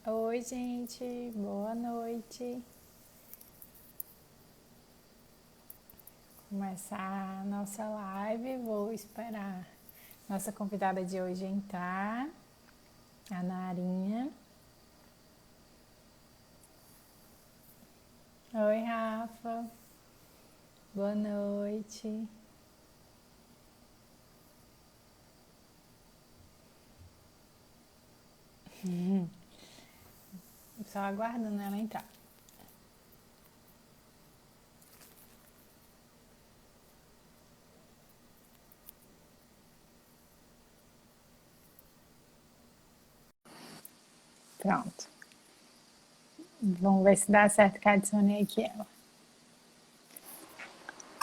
Oi, gente, boa noite. Começar a nossa live. Vou esperar nossa convidada de hoje entrar, a Narinha. Oi, Rafa, boa noite. Só aguardando ela entrar. Pronto. Vamos ver se dá certo que adicionei aqui ela.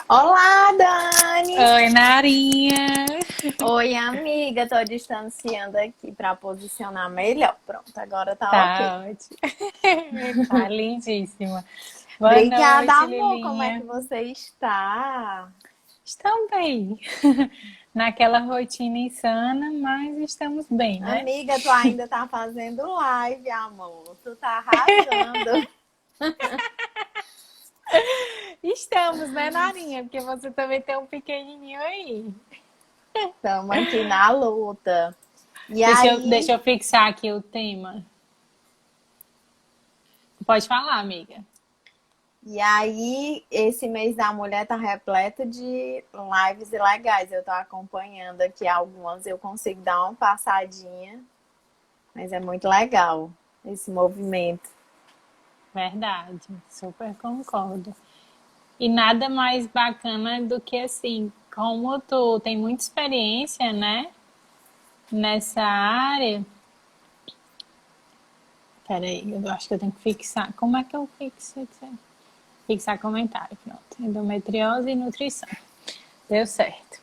Olá, Dani! Oi, Narinha. Oi, amiga. Tô distanciando aqui para posicionar melhor. Pronto, agora tá ok. Tá ótimo. Tá lindíssima. Boa Obrigada, noite, amor. Como é que Lilinha. você está? Estamos bem. Naquela rotina insana, mas estamos bem, né? Amiga, tu ainda tá fazendo live, amor. Tu tá arrasando. Estamos, né, Narinha? Porque você também tem um pequenininho aí. Estamos aqui na luta. E Deixa aí, eu fixar aqui o tema. Pode falar, amiga. esse mês da mulher tá repleto de lives legais. Eu tô acompanhando aqui algumas. Eu consigo dar uma passadinha, mas é muito legal esse movimento. Verdade, super concordo. E nada mais bacana do que assim, como tu tem muita experiência, né, nessa área. Peraí, eu acho que eu tenho que fixar. Como é que eu fixo isso aí? Fixar comentário, pronto. Endometriose e nutrição. Deu certo.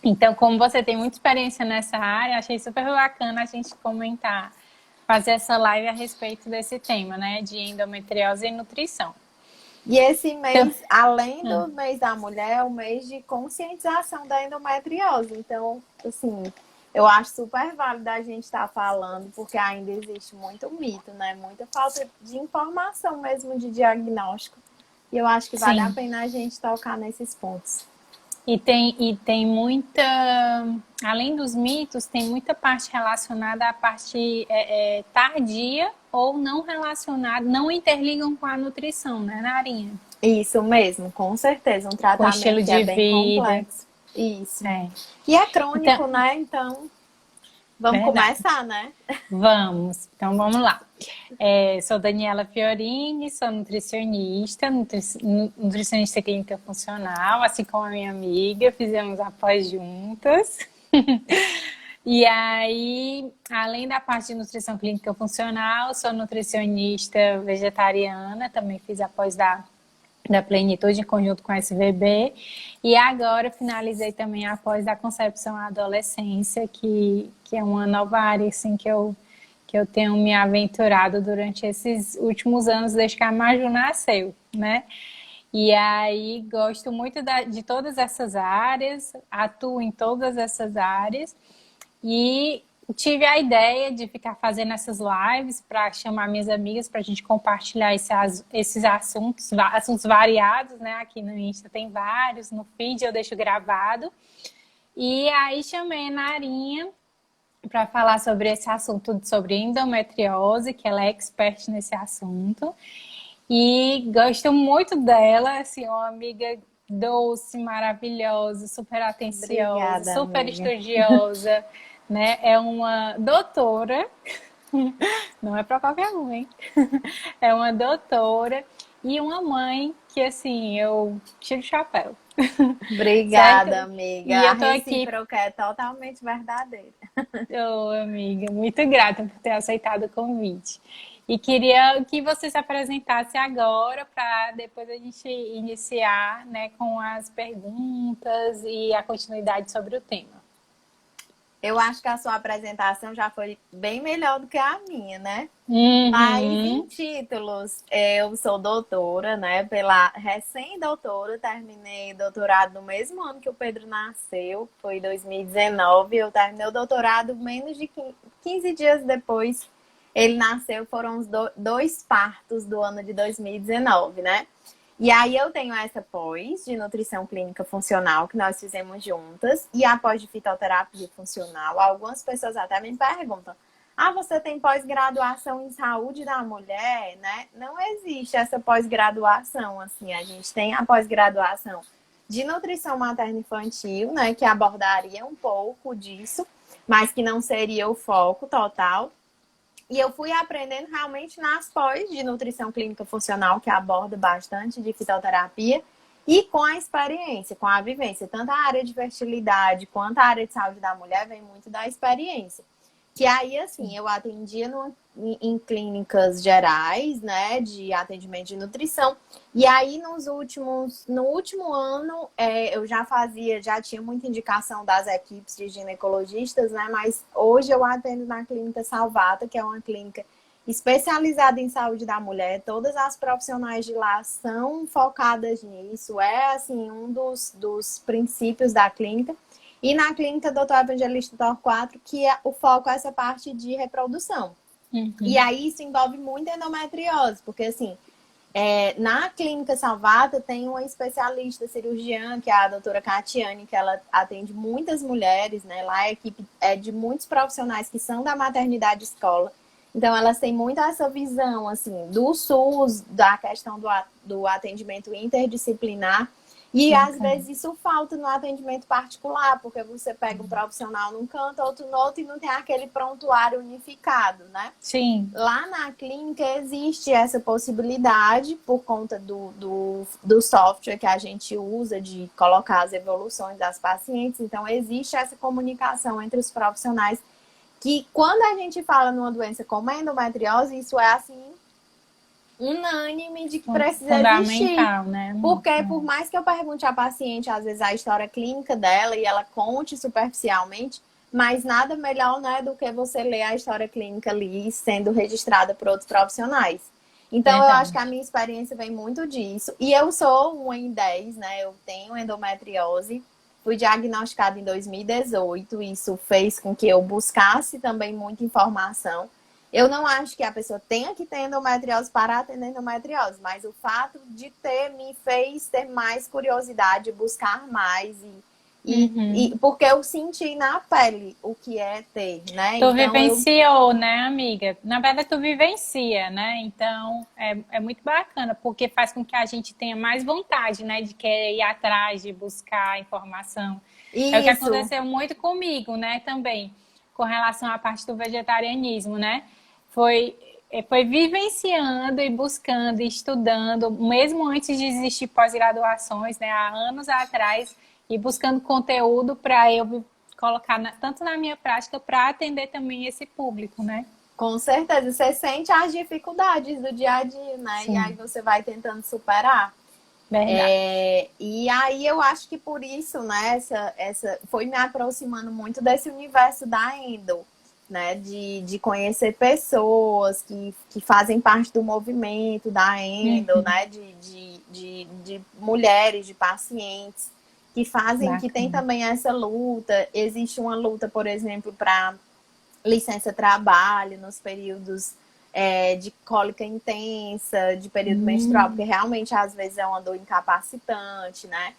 Então, como você tem muita experiência nessa área, achei super bacana a gente comentar, fazer essa live a respeito desse tema, né? De endometriose e nutrição. E esse Então, mês, além do mês da mulher, é o mês de conscientização da endometriose. Então, assim, eu acho super válido a gente estar falando, porque ainda existe muito mito, né? Muita falta de informação mesmo de diagnóstico. E eu acho que vale a sim. pena a gente tocar nesses pontos. E tem muita, além dos mitos, tem muita parte relacionada à parte tardia ou não relacionada, não interligam com a nutrição, né, Narinha? Isso mesmo, com certeza. Um Com o estilo tratamento que é de bem vida. complexo. Isso. É. E é Então, crônico, né? Então, vamos verdade. começar, né? Vamos, então vamos lá. Sou Daniela Fiorini, sou nutricionista clínica funcional, assim como a minha amiga, fizemos a pós juntas. E aí, além da parte de nutrição clínica funcional, sou nutricionista vegetariana, também fiz a pós da Plenitude em conjunto com a SVB. E agora finalizei também a pós da concepção à adolescência, que é uma nova área assim, que eu tenho me aventurado durante esses últimos anos, desde que a Maju nasceu, né? E aí gosto muito de todas essas áreas, atuo em todas essas áreas e tive a ideia de ficar fazendo essas lives para chamar minhas amigas para a gente compartilhar esses assuntos variados, né? Aqui no Insta tem vários, no feed eu deixo gravado. E aí chamei a Narinha para falar sobre esse assunto, sobre endometriose, que ela é expert nesse assunto. E gosto muito dela, assim, uma amiga doce, maravilhosa, super atenciosa, Obrigada, super amiga. estudiosa, né? É uma doutora, não é para qualquer um, hein? É uma doutora e uma mãe que, assim, eu tiro o chapéu, Obrigada, certo? amiga. E A eu tô aqui. recíproca é totalmente verdadeira. Ô, amiga, muito grata por ter aceitado o convite. E queria que você se apresentasse agora para depois a gente iniciar, né, com as perguntas e a continuidade sobre o tema. Eu acho que a sua apresentação já foi bem melhor do que a minha, né? Mas em Uhum. títulos, eu sou doutora, né? Pela recém-doutora, terminei doutorado no mesmo ano que o Pedro nasceu, foi 2019. Eu terminei o doutorado menos de 15 dias depois Ele nasceu, foram os dois partos do ano de 2019, né? E aí eu tenho essa pós de nutrição clínica funcional que nós fizemos juntas e a pós de fitoterapia funcional. Algumas pessoas até me perguntam: ah, você tem pós-graduação em saúde da mulher, né? Não existe essa pós-graduação, assim. A gente tem a pós-graduação de nutrição materno-infantil, né? Que abordaria um pouco disso, mas que não seria o foco total. E eu fui aprendendo realmente nas pós de nutrição clínica funcional, que aborda bastante de fitoterapia, e com a experiência, com a vivência. Tanto a área de fertilidade quanto a área de saúde da mulher vem muito da experiência. Que aí, assim, eu atendia em clínicas gerais, né, de atendimento de nutrição. E aí, no último ano, eu já tinha muita indicação das equipes de ginecologistas, né, mas hoje eu atendo na Clínica Salvata, que é uma clínica especializada em saúde da mulher. Todas as profissionais de lá são focadas nisso. É, assim, um dos princípios da clínica. E na clínica Dr. Evangelista Torquato, que o foco é essa parte de reprodução. Uhum. E aí isso envolve muito endometriose, porque assim, na clínica Salvata tem uma especialista cirurgiã, que é a doutora Catiane, que ela atende muitas mulheres, né? Lá a equipe é de muitos profissionais que são da maternidade escola. Então elas têm muito essa visão, assim, do SUS, da questão do atendimento interdisciplinar. E às vezes isso falta no atendimento particular, porque você pega um profissional num canto, outro no outro, e não tem aquele prontuário unificado, né? Sim. Lá na clínica existe essa possibilidade, por conta do software que a gente usa de colocar as evoluções das pacientes. Então existe essa comunicação entre os profissionais, que quando a gente fala numa doença como a endometriose, isso é assim unânime de que precisa existir. Né? Porque por mais que eu pergunte à paciente, às vezes, a história clínica dela e ela conte superficialmente, mas nada melhor, né, do que você ler a história clínica ali sendo registrada por outros profissionais. Então, eu acho que a minha experiência vem muito disso. E eu sou 1 em 10, né? Eu tenho endometriose. Fui diagnosticada em 2018. Isso fez com que eu buscasse também muita informação. Eu não acho que a pessoa tenha que ter endometriose para atender endometriose, mas o fato de ter me fez ter mais curiosidade, buscar mais e porque eu senti na pele o que é ter, né? Tu vivenciou, né, amiga? Na verdade, tu vivencia, né? Então, é muito bacana, porque faz com que a gente tenha mais vontade, né, de querer ir atrás, de buscar informação. Isso. É o que aconteceu muito comigo, né, também, com relação à parte do vegetarianismo, né? Foi vivenciando e buscando, e estudando, mesmo antes de existir pós-graduações, né, há anos atrás, e buscando conteúdo para eu colocar tanto na minha prática para atender também esse público, né? Com certeza, você sente as dificuldades do dia a dia, né? Sim. E aí você vai tentando superar. Verdade. E aí eu acho que por isso, né, essa foi me aproximando muito desse universo da endo, né? De conhecer pessoas que fazem parte do movimento da endo, né? De mulheres, de pacientes que fazem, que tem também essa luta. Existe uma luta, por exemplo, para licença-trabalho nos períodos de cólica intensa, de período menstrual, porque realmente às vezes é uma dor incapacitante, né?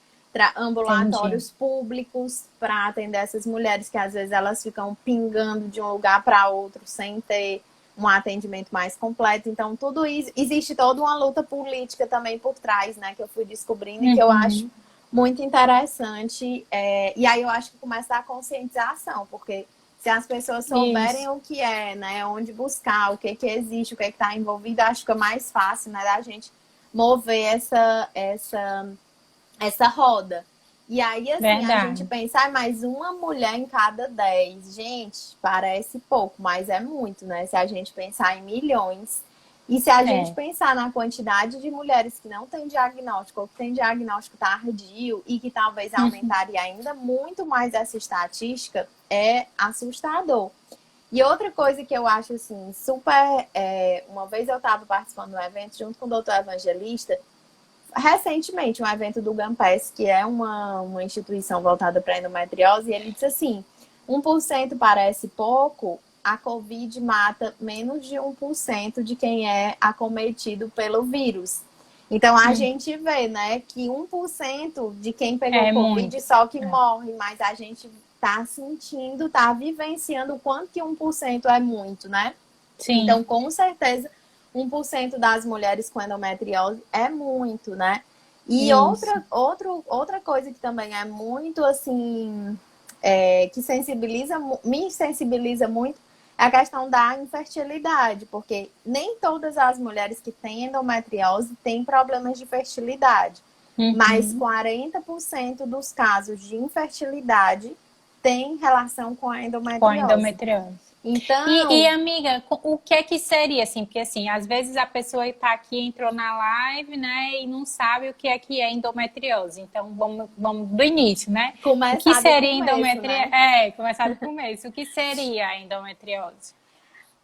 Ambulatórios públicos para atender essas mulheres que às vezes elas ficam pingando de um lugar para outro sem ter um atendimento mais completo. Então, tudo isso, existe toda uma luta política também por trás, né? Que eu fui descobrindo e que eu acho muito interessante. E aí eu acho que começa a conscientização, porque se as pessoas souberem o que é, né? Onde buscar, o que existe, o que está envolvido, acho que é mais fácil, né? Da gente mover essa roda. E aí, assim, a gente pensa, mais uma mulher em cada 10. Gente, parece pouco, mas é muito, né? Se a gente pensar em milhões. E se a gente pensar na quantidade de mulheres que não têm diagnóstico ou que têm diagnóstico tardio e que talvez aumentaria ainda muito mais essa estatística, é assustador. E outra coisa que eu acho, assim, super... uma vez eu estava participando de um evento junto com o Dr. Evangelista, recentemente, um evento do GAMPES, que é uma instituição voltada para endometriose, e ele disse assim, 1% parece pouco, a Covid mata menos de 1% de quem é acometido pelo vírus. Então, a gente vê, né, que 1% de quem pegou É Covid muito. só que morre, mas a gente tá sentindo, tá vivenciando o quanto que 1% é muito, né? Então, Sim, com certeza, 1% das mulheres com endometriose é muito, né? E isso. outra coisa que também é muito, assim, que me sensibiliza muito é a questão da infertilidade, porque nem todas as mulheres que têm endometriose têm problemas de fertilidade, mas Uhum. 40% dos casos de infertilidade têm relação com a Com a endometriose. endometriose. Então, Amiga, o que é que seria assim? Porque assim, às vezes a pessoa está aqui, entrou na live, né, e não sabe o que é endometriose. Então vamos do início, né? O que começar do seria começo, endometriose? né? É, começar do começo. O que seria a endometriose?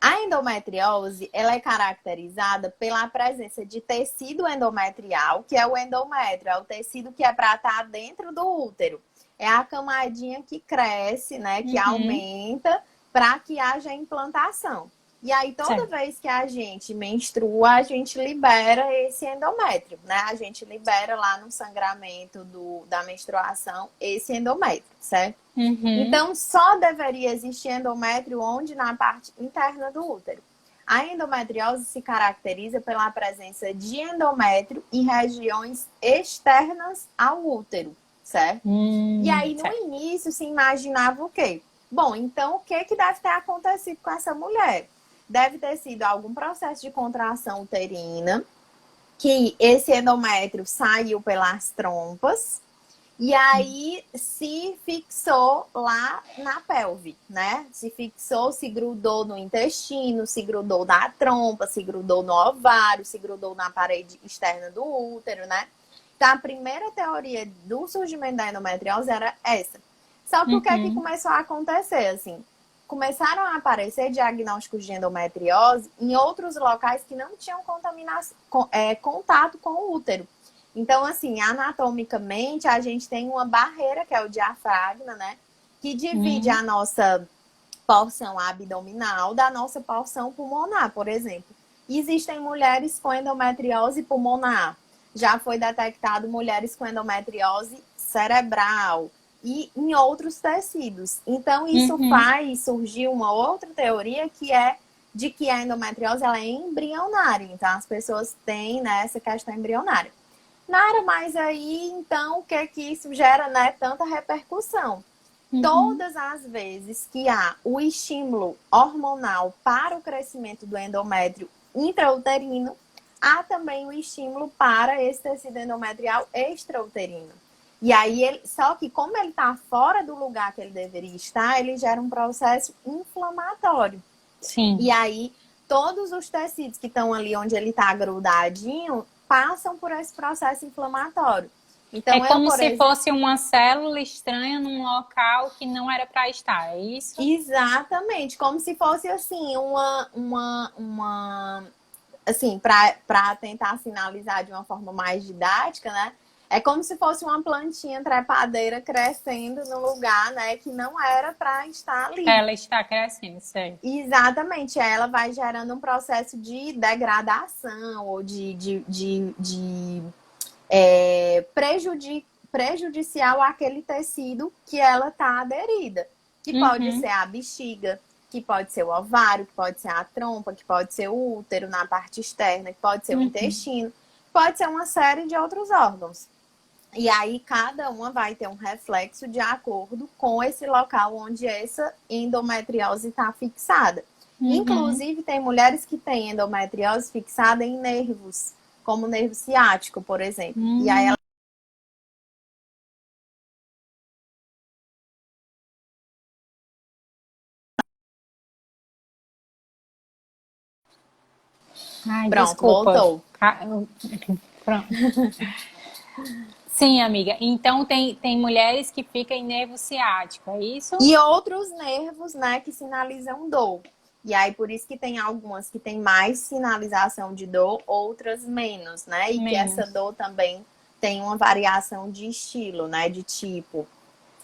A endometriose, ela é caracterizada pela presença de tecido endometrial, que é o endométrio, é o tecido que é para estar dentro do útero. É a camadinha que cresce, né, que Uhum, aumenta para que haja implantação. E aí, toda certo. vez que a gente menstrua, a gente libera esse endométrio, né? A gente libera lá no sangramento da menstruação esse endométrio, certo? Uhum, Então, só deveria existir endométrio onde? Na parte interna do útero. A endometriose se caracteriza pela presença de endométrio em regiões externas ao útero, certo? E aí, no certo. início, se imaginava o quê? Bom, então o que deve ter acontecido com essa mulher? Deve ter sido algum processo de contração uterina, que esse endométrio saiu pelas trompas, e aí se fixou lá na pelve, né? Se fixou, se grudou no intestino, se grudou na trompa, se grudou no ovário, se grudou na parede externa do útero, né? Então, a primeira teoria do surgimento da endometriose era essa. Só que o que é que Uhum. começou a acontecer, assim? Começaram a aparecer diagnósticos de endometriose em outros locais que não tinham contato com o útero. Então, assim, anatomicamente, a gente tem uma barreira, que é o diafragma, né? Que divide Uhum. a nossa porção abdominal da nossa porção pulmonar, por exemplo. Existem mulheres com endometriose pulmonar. Já foi detectado mulheres com endometriose cerebral e em outros tecidos. Então, isso Uhum. faz surgir uma outra teoria que é de que a endometriose ela é embrionária. Então, as pessoas têm, né, essa questão embrionária. Nada mais aí, então, o que é que isso gera, né, tanta repercussão? Uhum. Todas as vezes que há o estímulo hormonal para o crescimento do endométrio intrauterino, há também o estímulo para esse tecido endometrial extrauterino. E aí, só que como ele está fora do lugar que ele deveria estar, ele gera um processo inflamatório. E Sim. aí, todos os tecidos que estão ali onde ele está grudadinho passam por esse processo inflamatório. É Então, eu, como por se exemplo, fosse uma célula estranha num local que não era para estar, é isso? exatamente, como se fosse assim, assim, para tentar sinalizar de uma forma mais didática, né? É como se fosse uma plantinha trepadeira crescendo no lugar, né, que não era para estar ali. Ela está crescendo, certo. Exatamente, ela vai gerando um processo de degradação ou prejudicial àquele tecido que ela está aderida. Que pode ser Uhum. a bexiga, que pode ser o ovário, que pode ser a trompa, que pode ser o útero na parte externa, que pode ser o Uhum. intestino, pode ser uma série de outros órgãos. E aí cada uma vai ter um reflexo de acordo com esse local onde essa endometriose está fixada. Uhum. Inclusive, tem mulheres que têm endometriose fixada em nervos, como o nervo ciático, por exemplo. E aí Hum. Ai, pronto, desculpa. voltou. Pronto. Sim, amiga. Então tem mulheres que ficam em nervo ciático, é isso? E outros nervos, né, que sinalizam dor. E aí, por isso que tem algumas que tem mais sinalização de dor, outras menos, né? E que essa Menos. dor também tem uma variação de estilo, né? De tipo,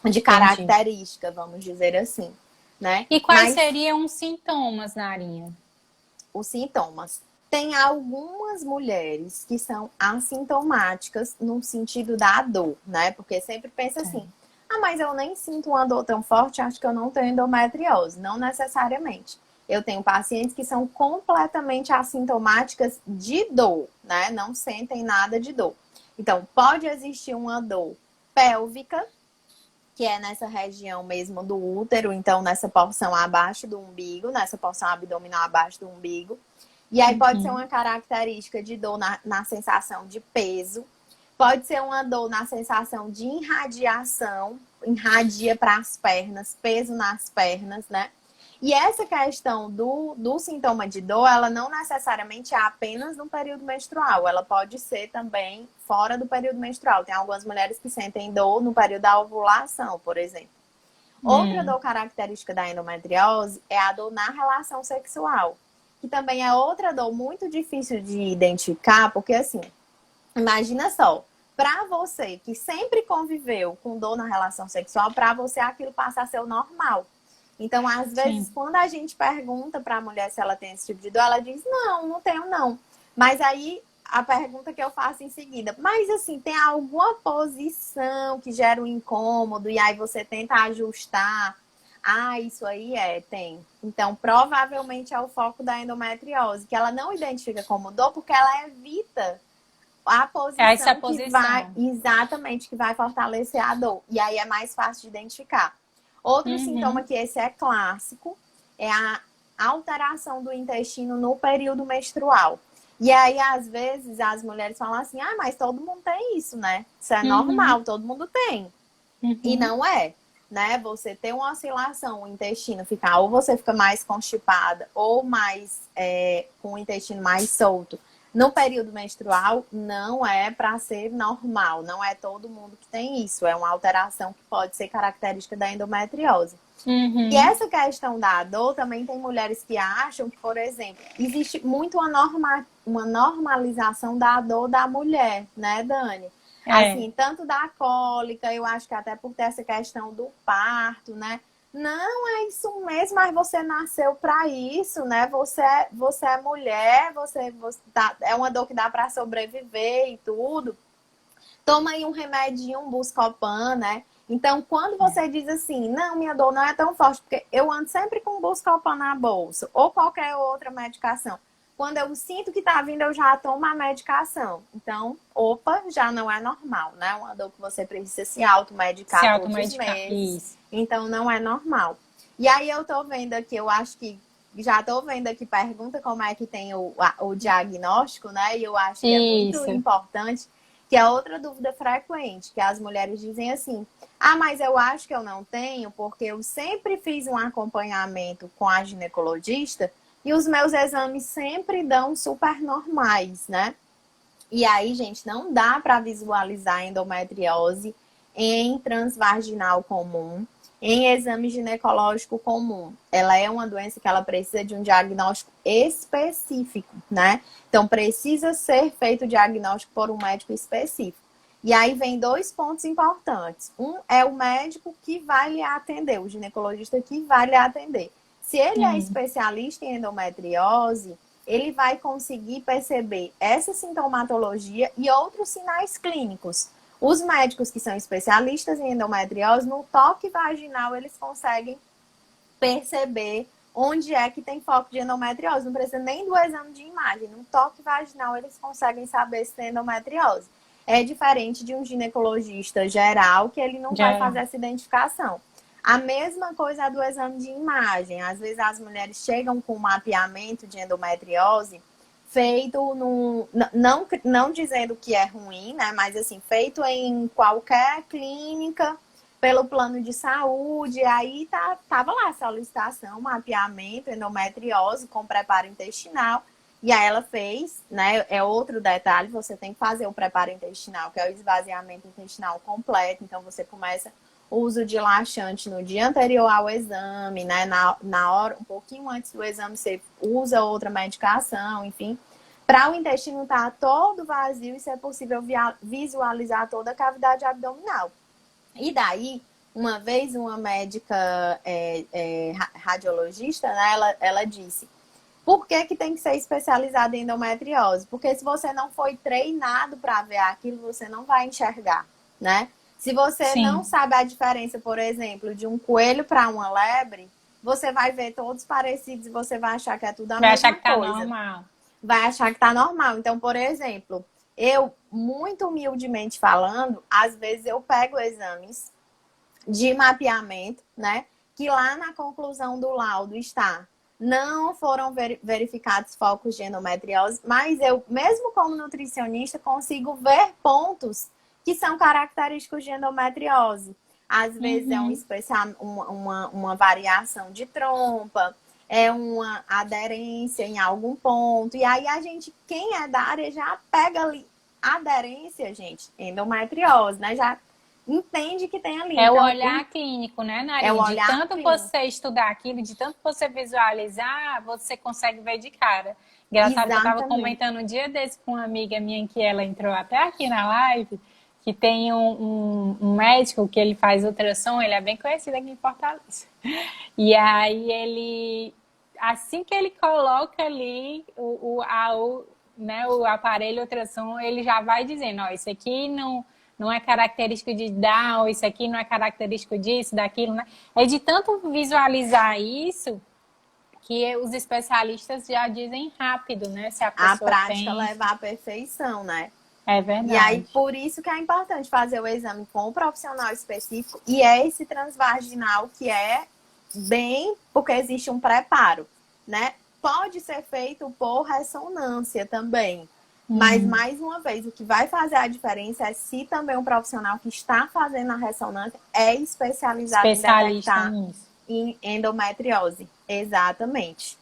de Entendi. característica, vamos dizer assim. né? E quais seriam os sintomas, Narinha? Os sintomas. Tem algumas mulheres que são assintomáticas no sentido da dor, né? Porque sempre pensa assim, mas eu nem sinto uma dor tão forte, acho que eu não tenho endometriose. Não necessariamente. Eu tenho pacientes que são completamente assintomáticas de dor, né? Não sentem nada de dor. Então, pode existir uma dor pélvica, que é nessa região mesmo do útero, então nessa porção abaixo do umbigo, nessa porção abdominal abaixo do umbigo. E aí pode ser uma característica de dor na sensação de peso, pode ser uma dor na sensação de irradiação, irradia para as pernas, peso nas pernas, né? E essa questão do sintoma de dor, ela não necessariamente é apenas no período menstrual, ela pode ser também fora do período menstrual. Tem algumas mulheres que sentem dor no período da ovulação, por exemplo. Outra dor característica da endometriose é a dor na relação sexual, que também é outra dor muito difícil de identificar, porque assim, imagina só, para você que sempre conviveu com dor na relação sexual, para você aquilo passa a ser o normal. Então, às vezes, quando a gente pergunta para a mulher se ela tem esse tipo de dor, ela diz, não, não tenho não. Mas aí, a pergunta que eu faço em seguida, mas assim, tem alguma posição que gera um incômodo e aí você tenta ajustar? Ah, isso aí tem. Então, provavelmente é o foco da endometriose, que ela não identifica como dor porque ela evita a posição, Essa que posição. vai, exatamente, que vai fortalecer a dor. E aí é mais fácil de identificar. Outro sintoma que esse é clássico é a alteração do intestino no período menstrual. E aí, às vezes, as mulheres falam assim, mas todo mundo tem isso, né? Isso é normal, todo mundo tem. E não é, né? Você tem uma oscilação, o intestino ficar, ou você fica mais constipada, ou mais com o intestino mais solto. No período menstrual, não é para ser normal, não é todo mundo que tem isso. É uma alteração que pode ser característica da endometriose. E essa questão da dor, também tem mulheres que acham que, por exemplo, existe muito uma normalização da dor da mulher, né, Dani? Assim, tanto da cólica, eu acho que até por ter essa questão do parto, né? Não, é isso mesmo, mas você nasceu para isso, né? Você é mulher, você é uma dor que dá para sobreviver e tudo. Toma aí um remedinho, um Buscopan, né? Então, quando você diz assim, não, minha dor não é tão forte, porque eu ando sempre com um Buscopan na bolsa, ou qualquer outra medicação. Quando eu sinto que tá vindo, eu já tomo a medicação. Então, opa, já não é normal, né? Uma dor que você precisa se automedicar todos os meses. Isso. Então, não é normal. E aí, eu tô vendo aqui, eu acho que já tô vendo aqui, pergunta como é que tem o diagnóstico, né? E eu acho que é muito importante, que é outra dúvida frequente, que as mulheres dizem assim, mas eu acho que eu não tenho, porque eu sempre fiz um acompanhamento com a ginecologista, e os meus exames sempre dão super normais, né? E aí, gente, não dá para visualizar endometriose em transvaginal comum, em exame ginecológico comum. Ela é uma doença que ela precisa de um diagnóstico específico, né? Então, precisa ser feito o diagnóstico por um médico específico. E aí vem dois pontos importantes. Um é o médico que vai lhe atender, o ginecologista que vai lhe atender. Se ele é especialista em endometriose, ele vai conseguir perceber essa sintomatologia e outros sinais clínicos. Os médicos que são especialistas em endometriose, no toque vaginal, eles conseguem perceber onde é que tem foco de endometriose. Não precisa nem do exame de imagem. No toque vaginal, eles conseguem saber se tem endometriose. É diferente de um ginecologista geral, que ele não vai fazer essa identificação. A mesma coisa do exame de imagem. Às vezes as mulheres chegam com um mapeamento de endometriose feito não dizendo que é ruim, né? Mas assim, feito em qualquer clínica, pelo plano de saúde. Aí tava lá a solicitação, mapeamento, endometriose com preparo intestinal. E aí ela fez, né? É outro detalhe, você tem que fazer o preparo intestinal, que é o esvaziamento intestinal completo. Então você começa uso de laxante no dia anterior ao exame, né? Na hora, um pouquinho antes do exame, você usa outra medicação, enfim, para o intestino estar todo vazio e ser possível visualizar toda a cavidade abdominal. E daí, Uma vez uma médica radiologista, né, ela disse, por que que tem que ser especializada em endometriose? Porque se você não foi treinado para ver aquilo, você não vai enxergar, né? Se você não Sim, sabe a diferença, por exemplo, de um coelho para uma lebre, você vai ver todos parecidos e você vai achar que é tudo a vai achar mesma que tá coisa. normal. Vai achar que tá normal. Então, por exemplo, eu, muito humildemente falando, às vezes eu pego exames de mapeamento, né? Que lá na conclusão do laudo está, não foram verificados focos de endometriose, mas eu, mesmo como nutricionista, consigo ver pontos que são característicos de endometriose. Às vezes é Uhum. uma variação de trompa, é uma aderência em algum ponto. E aí a gente, quem é da área, já pega ali aderência, gente, endometriose, né? Já entende que tem ali. É o Então, olhar clínico, né, é o Nari? De olhar tanto clínico. você estudar aquilo, de tanto você visualizar, você consegue ver de cara. Engraçado que eu estava Exatamente. comentando um dia desse com uma amiga minha que ela entrou até aqui na live, que tem um médico que ele faz ultrassom, ele é bem conhecido aqui em Fortaleza. E aí ele, assim que ele coloca ali né, o aparelho ultrassom, ele já vai dizendo, ó, isso aqui não é característico de Down, isso aqui não é característico disso, daquilo, né? É de tanto visualizar isso que os especialistas já dizem rápido, né? Se a A pessoa prática tem. leva à perfeição, né? É E aí, verdade. por isso que é importante fazer o exame com um profissional específico. E é esse transvaginal que é bem, porque existe um preparo, né? Pode ser feito por ressonância também. Mas, Hum, mais uma vez, o que vai fazer a diferença é se também o profissional que está fazendo a ressonância é especializado em especialista detectar nisso. em endometriose. Exatamente.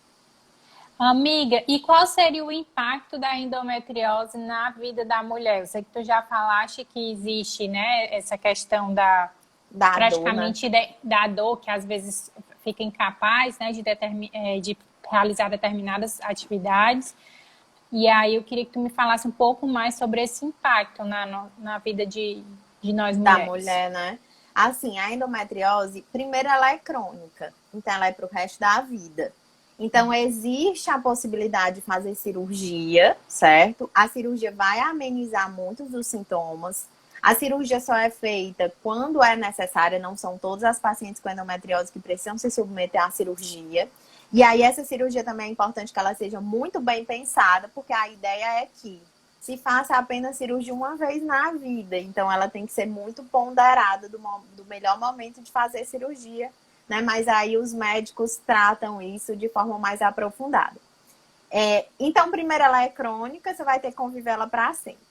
Amiga, e qual seria o impacto da endometriose na vida da mulher? Eu sei que tu já falaste que existe, né, essa questão da Da dor, né? praticamente da dor, que às vezes fica incapaz, né, de realizar determinadas atividades. E aí eu queria que tu me falasse um pouco mais sobre esse impacto na vida de nós Da mulheres. mulher, né? Assim, a endometriose, primeiro ela é crônica, então ela é para o resto da vida. Então, existe a possibilidade de fazer cirurgia, certo? A cirurgia vai amenizar muitos dos sintomas. A cirurgia só é feita quando é necessária, não são todas as pacientes com endometriose que precisam se submeter à cirurgia. E aí, essa cirurgia também é importante que ela seja muito bem pensada, porque a ideia é que se faça apenas cirurgia uma vez na vida. Então, ela tem que ser muito ponderada do melhor momento de fazer cirurgia, né? Mas aí os médicos tratam isso de forma mais aprofundada. Então, primeiro, ela é crônica, você vai ter que conviver ela para sempre.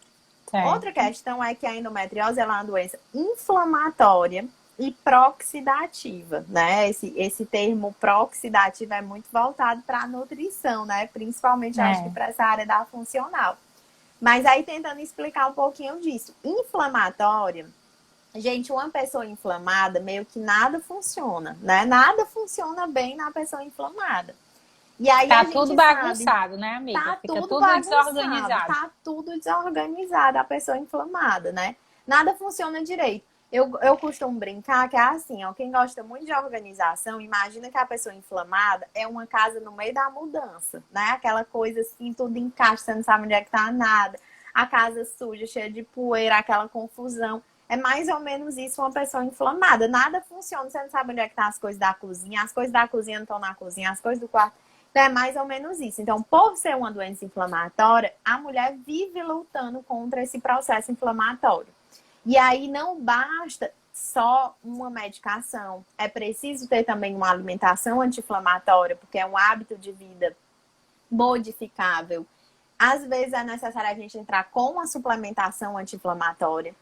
Outra Certo. questão é que a endometriose ela é uma doença inflamatória e pró-oxidativa, né? Esse termo pró-oxidativa é muito voltado para a nutrição, né? Principalmente, acho que É. para essa área da funcional. Mas aí tentando explicar um pouquinho disso. Inflamatória, gente, uma pessoa inflamada, meio que nada funciona, né? Nada funciona bem na pessoa inflamada. E aí Tá a tudo gente sabe, bagunçado, né, amiga? tá Fica tudo tudo bagunçado, desorganizado. tá tudo desorganizado a pessoa inflamada, né? Nada funciona direito. Eu costumo brincar que é assim, ó, quem gosta muito de organização, imagina que a pessoa inflamada é uma casa no meio da mudança, né? Aquela coisa assim, tudo encaixa, você não sabe onde é que tá nada. A casa suja, cheia de poeira, aquela confusão. É mais ou menos isso uma pessoa inflamada. Nada funciona, você não sabe onde é que tá as coisas da cozinha, as coisas da cozinha não estão na cozinha, as coisas do quarto. Então, é mais ou menos isso. Então, por ser uma doença inflamatória, a mulher vive lutando contra esse processo inflamatório. E aí não basta só uma medicação. É preciso ter também uma alimentação anti-inflamatória, porque é um hábito de vida modificável. Às vezes é necessário a gente entrar com uma suplementação anti-inflamatória.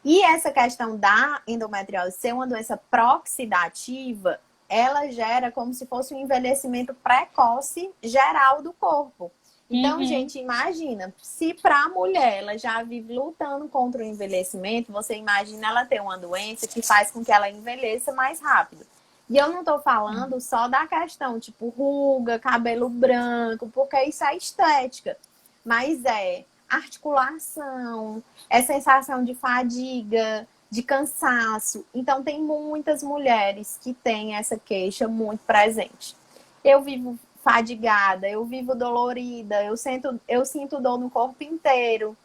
E essa questão da endometriose ser uma doença pró-oxidativa, ela gera como se fosse um envelhecimento precoce geral do corpo. Então, Uhum. gente, imagina, se para a mulher ela já vive lutando contra o envelhecimento, você imagina ela ter uma doença que faz com que ela envelheça mais rápido. E eu não estou falando só da questão, tipo, ruga, cabelo branco, porque isso é estética. Mas é articulação, é sensação de fadiga, de cansaço. Então, tem muitas mulheres que têm essa queixa muito presente. Eu vivo fadigada, eu vivo dolorida, eu sinto dor no corpo inteiro.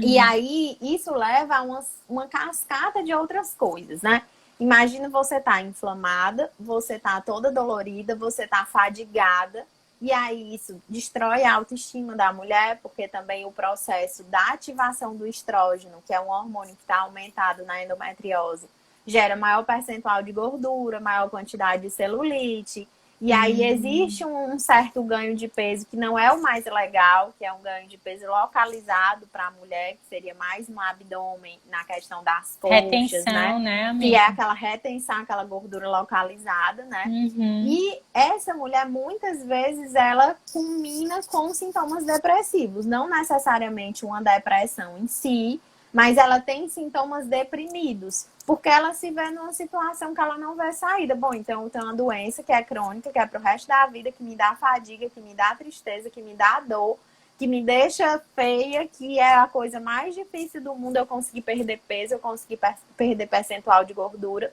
E aí, isso leva a uma cascata de outras coisas, né? Imagina você tá inflamada, você tá toda dolorida, você tá fadigada, e aí isso destrói a autoestima da mulher, porque também o processo da ativação do estrógeno, que é um hormônio que está aumentado na endometriose, gera maior percentual de gordura, maior quantidade de celulite. E aí existe um certo ganho de peso que não é o mais legal, que é um ganho de peso localizado para a mulher, que seria mais no abdômen, na questão das coxas, Retenção, né, amiga? que é aquela retenção, aquela gordura localizada, né? E essa mulher, muitas vezes, ela culmina com sintomas depressivos. Não necessariamente uma depressão em si, mas ela tem sintomas deprimidos, porque ela se vê numa situação que ela não vê saída. Bom, então eu tenho uma doença que é crônica, que é pro resto da vida, que me dá fadiga, que me dá tristeza, que me dá dor, que me deixa feia, que é a coisa mais difícil do mundo eu conseguir perder peso, eu conseguir perder percentual de gordura.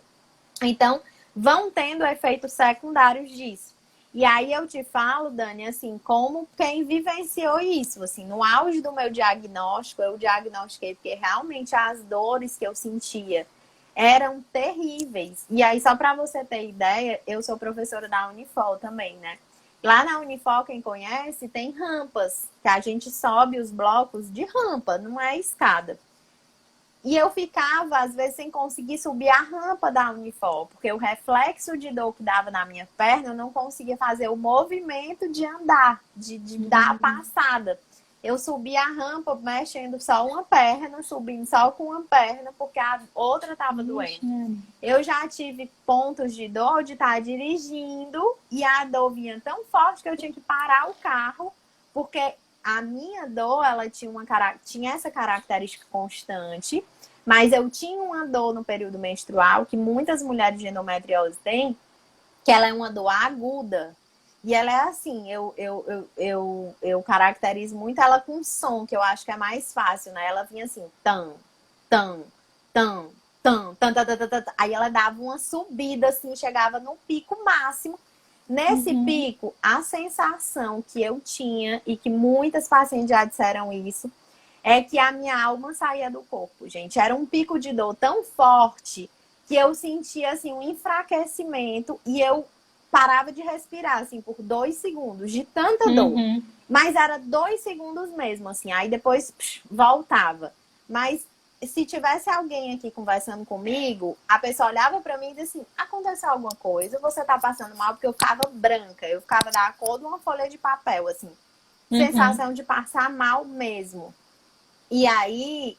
Então, vão tendo efeitos secundários disso. E aí eu te falo, Dani, assim, como quem vivenciou isso, assim, no auge do meu diagnóstico, eu diagnostiquei porque realmente as dores que eu sentia eram terríveis. E aí, só para você ter ideia, eu sou professora da Unifol também, né? Lá na Unifol, quem conhece, tem rampas, que a gente sobe os blocos de rampa, não é escada. E eu ficava, às vezes, sem conseguir subir a rampa da Unifol, porque o reflexo de dor que dava na minha perna, eu não conseguia fazer o movimento de andar, de dar a passada. Eu subia a rampa mexendo só uma perna, subindo só com uma perna, porque a outra estava doente. Eu já tive pontos de dor de estar dirigindo e a dor vinha tão forte que eu tinha que parar o carro, porque a minha dor, ela tinha essa característica constante, mas eu tinha uma dor no período menstrual, que muitas mulheres de endometriose têm, que ela é uma dor aguda. E ela é assim, eu caracterizo muito ela com som, que eu acho que é mais fácil, né? Ela vinha assim, tam, tam, tam, tam, tam, tam, tam, tam, tam. Aí ela dava uma subida, assim, chegava no pico máximo. Nesse pico, a sensação que eu tinha, e que muitas pacientes já disseram isso, é que a minha alma saía do corpo, gente. Era um pico de dor tão forte que eu sentia, assim, um enfraquecimento e eu parava de respirar, assim, por 2 segundos, de tanta dor. Mas era 2 segundos mesmo, assim. Aí depois voltava. Mas se tivesse alguém aqui conversando comigo, a pessoa olhava pra mim e dizia assim, aconteceu alguma coisa, você tá passando mal, porque eu ficava branca, eu ficava da cor de uma folha de papel, assim. Sensação de passar mal mesmo. E aí,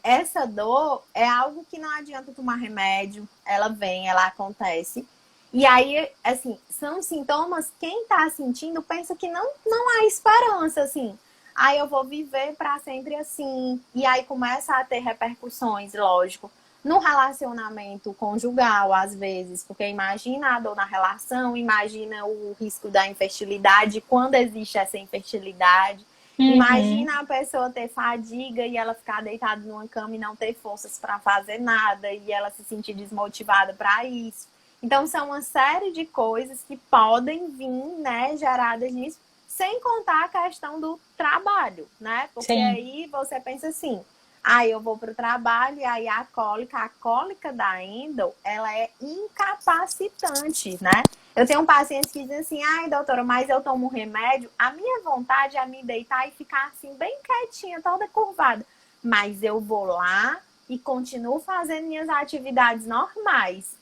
essa dor é algo que não adianta tomar remédio, ela vem, ela acontece. E aí, assim, são sintomas, quem tá sentindo pensa que não há esperança, assim. Aí eu vou viver para sempre assim. E aí começa a ter repercussões, lógico, no relacionamento conjugal, às vezes. Porque imagina a dor na relação, imagina o risco da infertilidade, quando existe essa infertilidade. Imagina a pessoa ter fadiga e ela ficar deitada numa cama e não ter forças para fazer nada. E ela se sentir desmotivada para isso. Então, são uma série de coisas que podem vir, né, geradas nisso. Sem contar a questão do trabalho, né? Porque aí você pensa assim, aí eu vou para o trabalho e aí a cólica da endo, ela é incapacitante, né? Eu tenho pacientes que dizem assim, ai, doutora, mas eu tomo remédio, a minha vontade é me deitar e ficar assim, bem quietinha, toda curvada. Mas eu vou lá e continuo fazendo minhas atividades normais.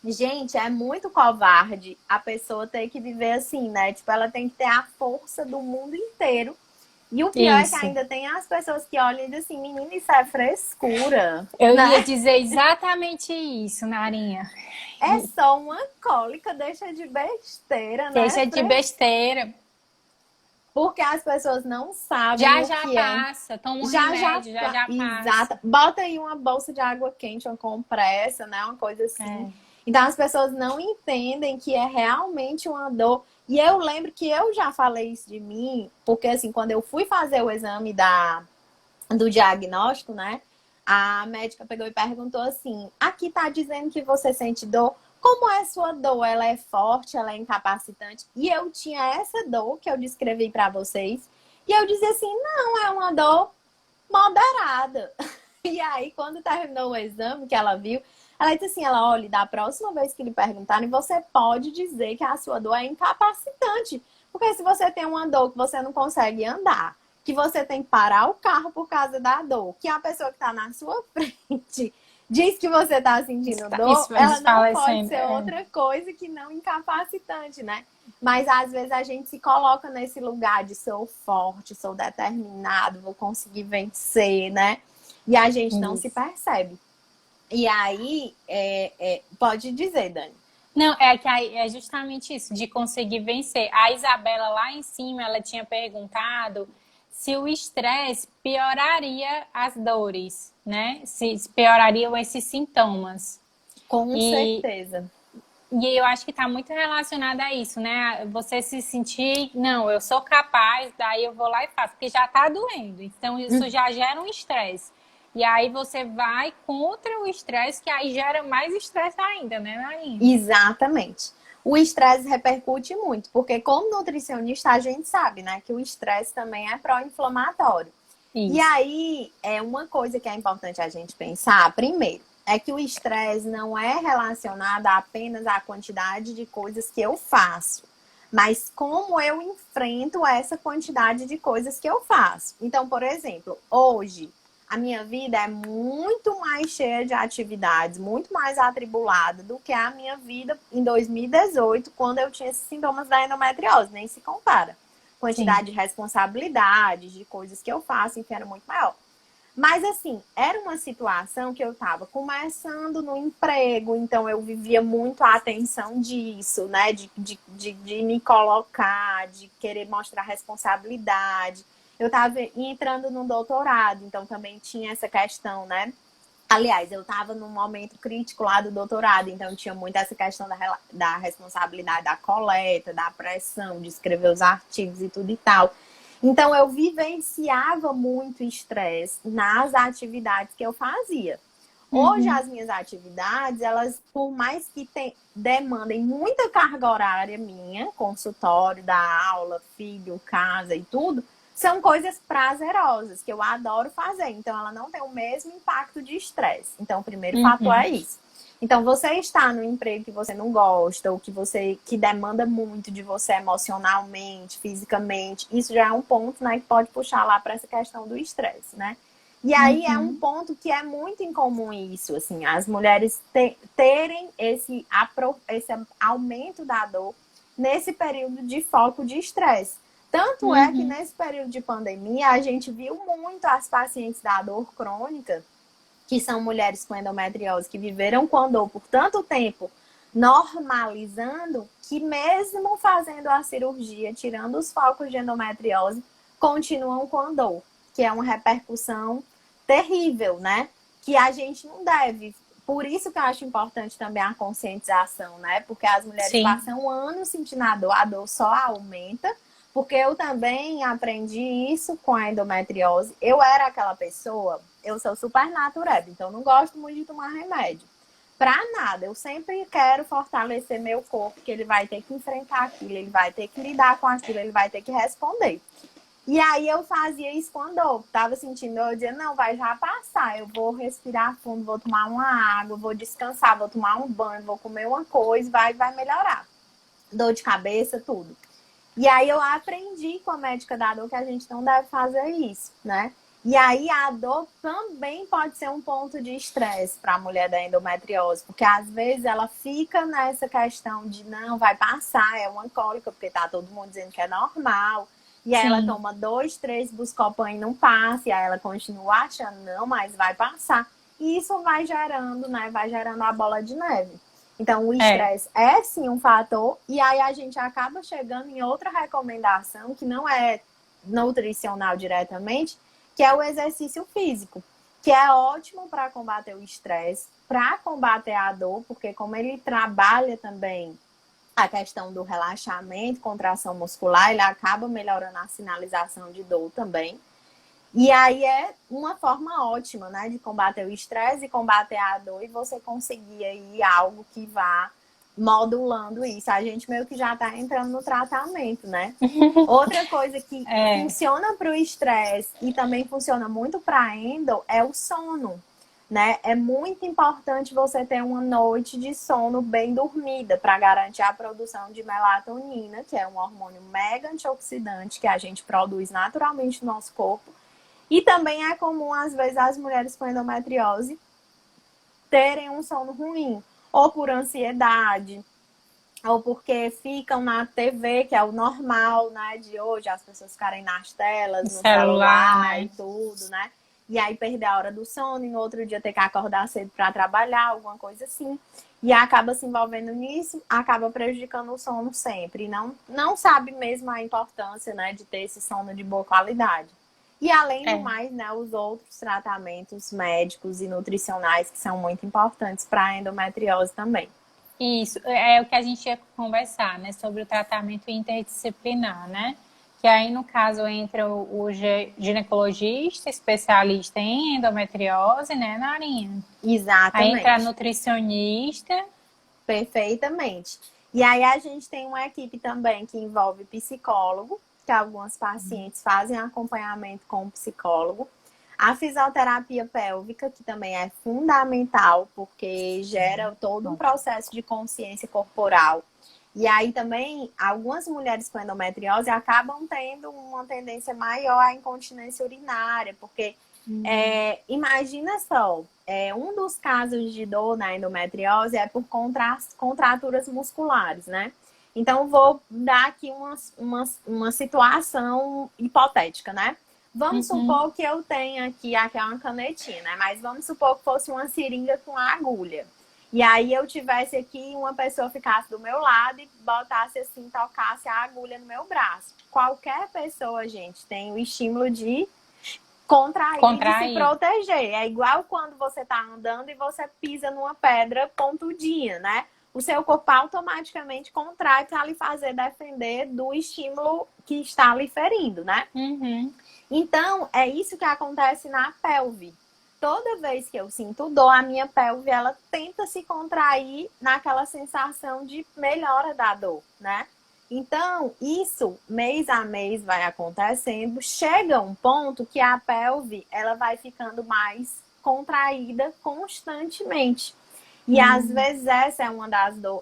Gente, é muito covarde a pessoa ter que viver assim, né? Tipo, ela tem que ter a força do mundo inteiro. E o pior é que ainda tem as pessoas que olham e dizem assim, menina, isso é frescura. Eu né? ia dizer exatamente isso, Narinha. É só uma cólica, deixa de besteira, né? Deixa de besteira. Porque as pessoas não sabem Já o que passa, toma um remédio, já passa. Exato. Bota aí uma bolsa de água quente, uma compressa, né? Uma coisa assim. Então, as pessoas não entendem que é realmente uma dor. E eu lembro que eu já falei isso de mim, porque assim, quando eu fui fazer o exame do diagnóstico, né? A médica pegou e perguntou assim: aqui tá dizendo que você sente dor. Como é sua dor? Ela é forte, ela é incapacitante? E eu tinha essa dor que eu descrevi para vocês. E eu dizia assim: não, é uma dor moderada. E aí, quando terminou o exame que ela viu, ela disse assim: ela, olha, da próxima vez que lhe perguntarem, você pode dizer que a sua dor é incapacitante. Porque se você tem uma dor que você não consegue andar, que você tem que parar o carro por causa da dor, que a pessoa que está na sua frente diz que você está sentindo dor, ela Isso não fala pode sempre. ser outra coisa que não incapacitante, né? Mas às vezes a gente se coloca nesse lugar de sou forte, sou determinado, vou conseguir vencer, né? E a gente não se Isso. percebe. E aí, pode dizer, Dani. Não, é que é justamente isso, de conseguir vencer. A Isabela lá em cima, ela tinha perguntado se o estresse pioraria as dores, né? Se piorariam esses sintomas. Com E, certeza. e eu acho que está muito relacionado a isso, né? Você se sentir, não, eu sou capaz, daí eu vou lá e faço, porque já está doendo. Então, isso já gera um estresse. E aí você vai contra o estresse, que aí gera mais estresse ainda, né, Marinha? Exatamente. O estresse repercute muito, porque como nutricionista a gente sabe, né, que o estresse também é pró-inflamatório. E Isso. aí, é uma coisa que é importante a gente pensar, primeiro, é que o estresse não é relacionado apenas à quantidade de coisas que eu faço, mas como eu enfrento essa quantidade de coisas que eu faço. Então, por exemplo, hoje a minha vida é muito mais cheia de atividades, muito mais atribulada do que a minha vida em 2018, quando eu tinha esses sintomas da endometriose, nem se compara. Sim. Quantidade de responsabilidades, de coisas que eu faço, enfim, era muito maior. Mas, assim, era uma situação que eu estava começando no emprego, então eu vivia muito a atenção disso, né? De me colocar, de querer mostrar responsabilidade. Eu estava entrando no doutorado, então também tinha essa questão, né? Aliás, eu estava num momento crítico lá do doutorado, então tinha muito essa questão da responsabilidade da coleta, da pressão, de escrever os artigos e tudo e tal. Então, eu vivenciava muito estresse nas atividades que eu fazia. Hoje, Uhum. as minhas atividades, elas, por mais que demandem muita carga horária minha, consultório, da aula, filho, casa e tudo, são coisas prazerosas, que eu adoro fazer. Então, ela não tem o mesmo impacto de estresse. Então, o primeiro fator Uhum. é isso. Então, você está no emprego que você não gosta, ou que demanda muito de você emocionalmente, fisicamente, isso já é um ponto, né, que pode puxar lá para essa questão do estresse, né? E aí é um Uhum. ponto que é muito incomum isso, assim, as mulheres terem esse aumento da dor nesse período de foco de estresse. Tanto é que Uhum. nesse período de pandemia a gente viu muito as pacientes da dor crônica, que são mulheres com endometriose, que viveram com a dor por tanto tempo, normalizando, que mesmo fazendo a cirurgia, tirando os focos de endometriose, continuam com a dor, que é uma repercussão terrível, né? Que a gente não deve. Por isso que eu acho importante também a conscientização, né? Porque as mulheres Sim. passam anos sentindo a dor só aumenta, porque eu também aprendi isso com a endometriose. Eu era aquela pessoa, eu sou super natureba, então não gosto muito de tomar remédio. Pra nada, eu sempre quero fortalecer meu corpo, que ele vai ter que enfrentar aquilo, ele vai ter que lidar com aquilo, ele vai ter que responder. E aí eu fazia isso quando eu tava sentindo, eu dizia, não, vai já passar, eu vou respirar fundo, vou tomar uma água, vou descansar, vou tomar um banho, vou comer uma coisa, vai melhorar. Dor de cabeça, tudo. E aí eu aprendi com a médica da dor que a gente não deve fazer isso, né? E aí a dor também pode ser um ponto de estresse para a mulher da endometriose, porque às vezes ela fica nessa questão de não, vai passar, é uma cólica, porque tá todo mundo dizendo que é normal. E aí ela Sim. toma 2, 3 Buscopan e não passa, e aí ela continua achando, não, mas vai passar. E isso vai gerando, né? Vai gerando a bola de neve. Então, o É. estresse é sim um fator, e aí a gente acaba chegando em outra recomendação, que não é nutricional diretamente, que é o exercício físico, que é ótimo para combater o estresse, para combater a dor, porque como ele trabalha também a questão do relaxamento, contração muscular, ele acaba melhorando a sinalização de dor também. E aí é uma forma ótima, né, de combater o estresse e combater a dor e você conseguir aí algo que vá modulando isso. A gente meio que já está entrando no tratamento, né? Outra coisa que É, funciona para o estresse e também funciona muito para a endo é o sono, né? É muito importante você ter uma noite de sono bem dormida para garantir a produção de melatonina, que é um hormônio mega antioxidante que a gente produz naturalmente no nosso corpo. E também é comum, às vezes, as mulheres com endometriose terem um sono ruim, ou por ansiedade, ou porque ficam na TV, que é o normal, né, de hoje, as pessoas ficarem nas telas, no celular, celular e né? tudo, né? E aí perder a hora do sono, e no outro dia ter que acordar cedo para trabalhar, alguma coisa assim. E acaba se envolvendo nisso, acaba prejudicando o sono sempre. E não sabe mesmo a importância, né, de ter esse sono de boa qualidade. E além do É. mais, né, os outros tratamentos médicos e nutricionais que são muito importantes para a endometriose também. Isso, é o que a gente ia conversar, né, sobre o tratamento interdisciplinar, né? Que aí, no caso, entra o ginecologista, especialista em endometriose, né, Narinha? Aí entra a Exatamente. nutricionista. Perfeitamente. E aí a gente tem uma equipe também que envolve psicólogo, que algumas pacientes fazem acompanhamento com o psicólogo. A fisioterapia pélvica, que também é fundamental, porque gera todo um processo de consciência corporal. E aí também, algumas mulheres com endometriose acabam tendo uma tendência maior à incontinência urinária, porque imagina só, um dos casos de dor na endometriose é por contraturas musculares, né? Então, vou dar aqui uma situação hipotética, né? Vamos Uhum, supor que eu tenha aqui é uma canetinha, né? Mas vamos supor que fosse uma seringa com agulha. E aí eu tivesse aqui, uma pessoa ficasse do meu lado e botasse assim, tocasse a agulha no meu braço. Qualquer pessoa, gente, tem o estímulo de contrair, de se contrair. proteger. É igual quando você está andando e você pisa numa pedra pontudinha, né? O seu corpo automaticamente contrai para lhe fazer defender do estímulo que está lhe ferindo, né? Uhum. Então, é isso que acontece na pelve. Toda vez que eu sinto dor, a minha pelve, ela tenta se contrair naquela sensação de melhora da dor, né? Então, isso mês a mês vai acontecendo. Chega um ponto que a pelve, ela vai ficando mais contraída constantemente. E às vezes essa é uma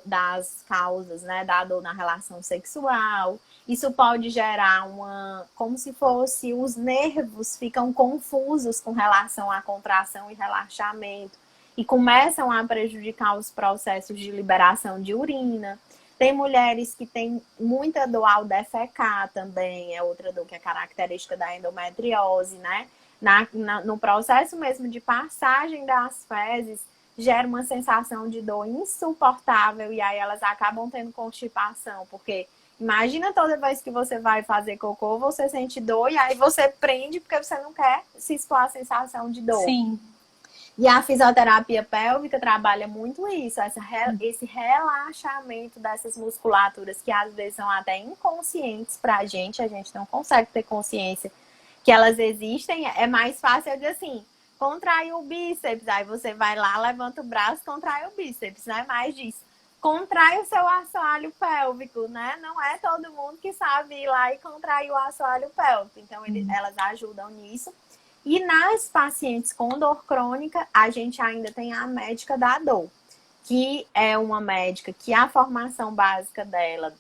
das causas, né, da dor na relação sexual. Isso pode gerar como se fosse os nervos ficam confusos com relação à contração e relaxamento e começam a prejudicar os processos de liberação de urina. Tem mulheres que têm muita dor ao defecar também, é outra dor que é característica da endometriose, né? No processo mesmo de passagem das fezes, gera uma sensação de dor insuportável e aí elas acabam tendo constipação, porque imagina toda vez que você vai fazer cocô, você sente dor e aí você prende porque você não quer se expor à sensação de dor. Sim. E a fisioterapia pélvica trabalha muito isso, esse relaxamento dessas musculaturas que às vezes são até inconscientes pra a gente não consegue ter consciência que elas existem. É mais fácil dizer assim, contrai o bíceps, aí você vai lá, levanta o braço, contrai o bíceps, né? Mais disso. Contrai o seu assoalho pélvico, né? Não é todo mundo que sabe ir lá e contrair o assoalho pélvico. Então, elas ajudam nisso. E nas pacientes com dor crônica, a gente ainda tem a médica da dor, que é uma médica que a formação básica dela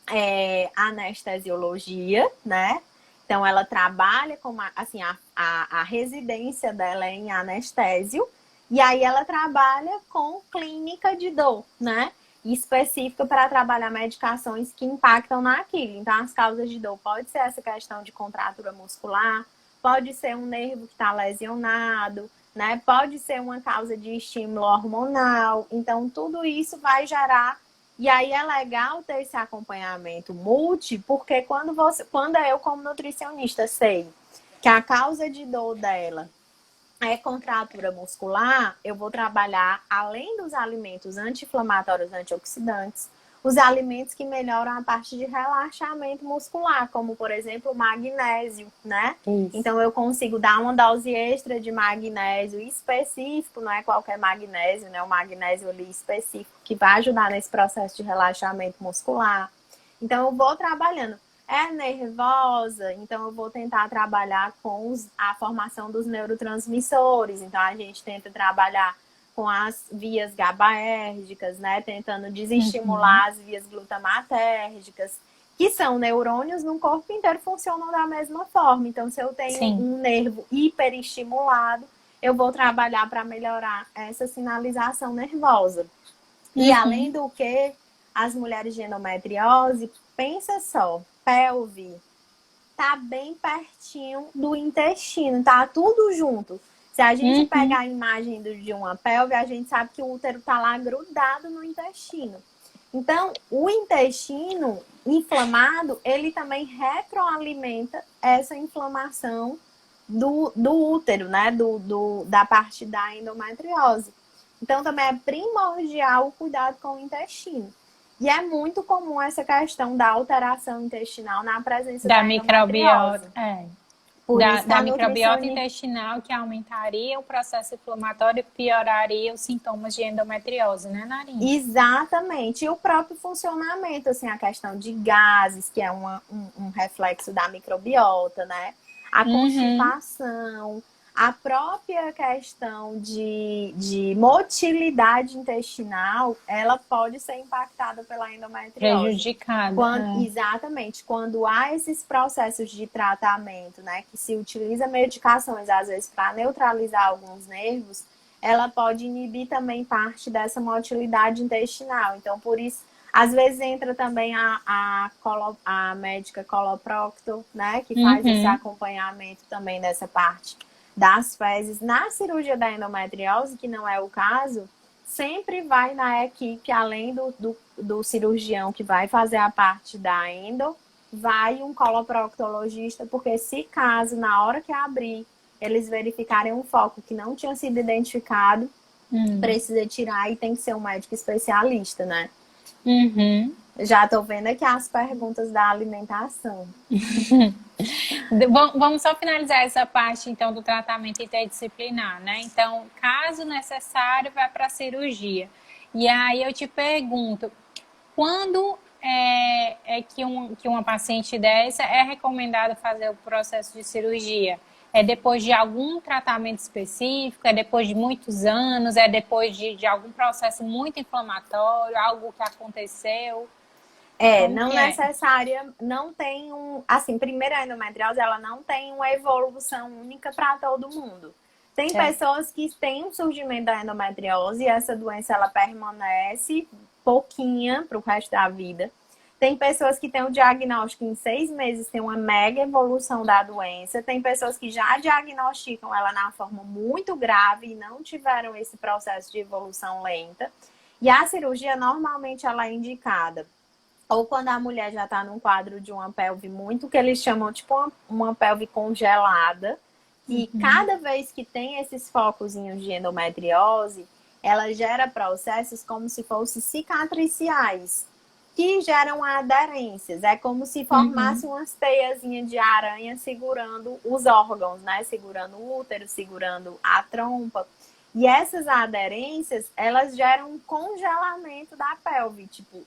é anestesiologia, né? Então, ela trabalha com, assim, a residência dela é em anestésio, e aí ela trabalha com clínica de dor, né? Específica para trabalhar medicações que impactam naquilo. Então, as causas de dor pode ser essa questão de contratura muscular, pode ser um nervo que está lesionado, né? Pode ser uma causa de estímulo hormonal. Então, tudo isso vai gerar. E aí é legal ter esse acompanhamento multi, porque quando eu, como nutricionista, sei que a causa de dor dela é contratura muscular, eu vou trabalhar, além dos alimentos anti-inflamatórios, antioxidantes, os alimentos que melhoram a parte de relaxamento muscular, como, por exemplo, o magnésio, né? Isso. Então, eu consigo dar uma dose extra de magnésio específico, não é qualquer magnésio, né? O magnésio ali específico, que vai ajudar nesse processo de relaxamento muscular. Então, eu vou trabalhando. É nervosa, então eu vou tentar trabalhar com a formação dos neurotransmissores. Então, a gente tenta trabalhar com as vias GABAérgicas, né? Tentando desestimular as vias glutamatérgicas, que são neurônios no corpo inteiro, funcionam da mesma forma. Então, se eu tenho um nervo hiperestimulado, eu vou trabalhar para melhorar essa sinalização nervosa. E além do que, as mulheres de endometriose, pensa só, pelve tá bem pertinho do intestino, tá tudo junto. Se a gente pegar a imagem de uma pelve, a gente sabe que o útero tá lá grudado no intestino. Então, o intestino inflamado, ele também retroalimenta essa inflamação do útero, né? Da parte da endometriose. Então, também é primordial o cuidado com o intestino. E é muito comum essa questão da alteração intestinal na presença da microbiota. Da microbiota nutricionista... intestinal, que aumentaria o processo inflamatório e pioraria os sintomas de endometriose, né, Narinha? Exatamente. E o próprio funcionamento, assim, a questão de gases, que é um reflexo da microbiota, né? A constipação, a própria questão de motilidade intestinal, ela pode ser impactada pela endometriose. Prejudicada. Exatamente. Quando há esses processos de tratamento, né, que se utiliza medicações, às vezes, para neutralizar alguns nervos, ela pode inibir também parte dessa motilidade intestinal. Então, por isso, às vezes entra também a médica coloprocto, né, que faz esse acompanhamento também dessa parte das fezes. Na cirurgia da endometriose, que não é o caso, sempre vai na equipe, além do cirurgião que vai fazer a parte da endo, vai um coloproctologista, porque se caso, na hora que abrir, eles verificarem um foco que não tinha sido identificado, precisa tirar e tem que ser um médico especialista, né? Já tô vendo aqui as perguntas da alimentação. Vamos só finalizar essa parte, então, do tratamento interdisciplinar, né? Então, caso necessário, vai para a cirurgia. E aí eu te pergunto, quando que uma paciente dessa é recomendado fazer o processo de cirurgia? É depois de algum tratamento específico? É depois de muitos anos? É depois de algum processo muito inflamatório? Algo que aconteceu? Não necessária, não tem assim, primeiro a endometriose, ela não tem uma evolução única para todo mundo. Tem pessoas que têm um surgimento da endometriose e essa doença, ela permanece pouquinha para o resto da vida. Tem pessoas que têm o diagnóstico em 6 meses, tem uma mega evolução da doença. Tem pessoas que já diagnosticam ela na forma muito grave e não tiveram esse processo de evolução lenta. E a cirurgia, normalmente, ela é indicada ou quando a mulher já está num quadro de uma pelve muito, que eles chamam tipo uma pelve congelada, e cada vez que tem esses focozinhos de endometriose, ela gera processos como se fossem cicatriciais, que geram aderências. É como se formasse umas teiazinhas de aranha segurando os órgãos, né? Segurando o útero, segurando a trompa. E essas aderências, elas geram um congelamento da pelve. Tipo,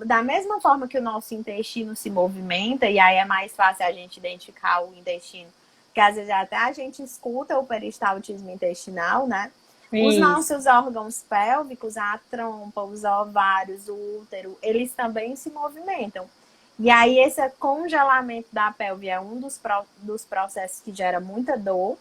da mesma forma que o nosso intestino se movimenta, e aí é mais fácil a gente identificar o intestino, porque às vezes até a gente escuta o peristaltismo intestinal, né? Isso. Os nossos órgãos pélvicos, a trompa, os ovários, o útero, eles também se movimentam. E aí esse congelamento da pelve é um dos processos que gera muita dor,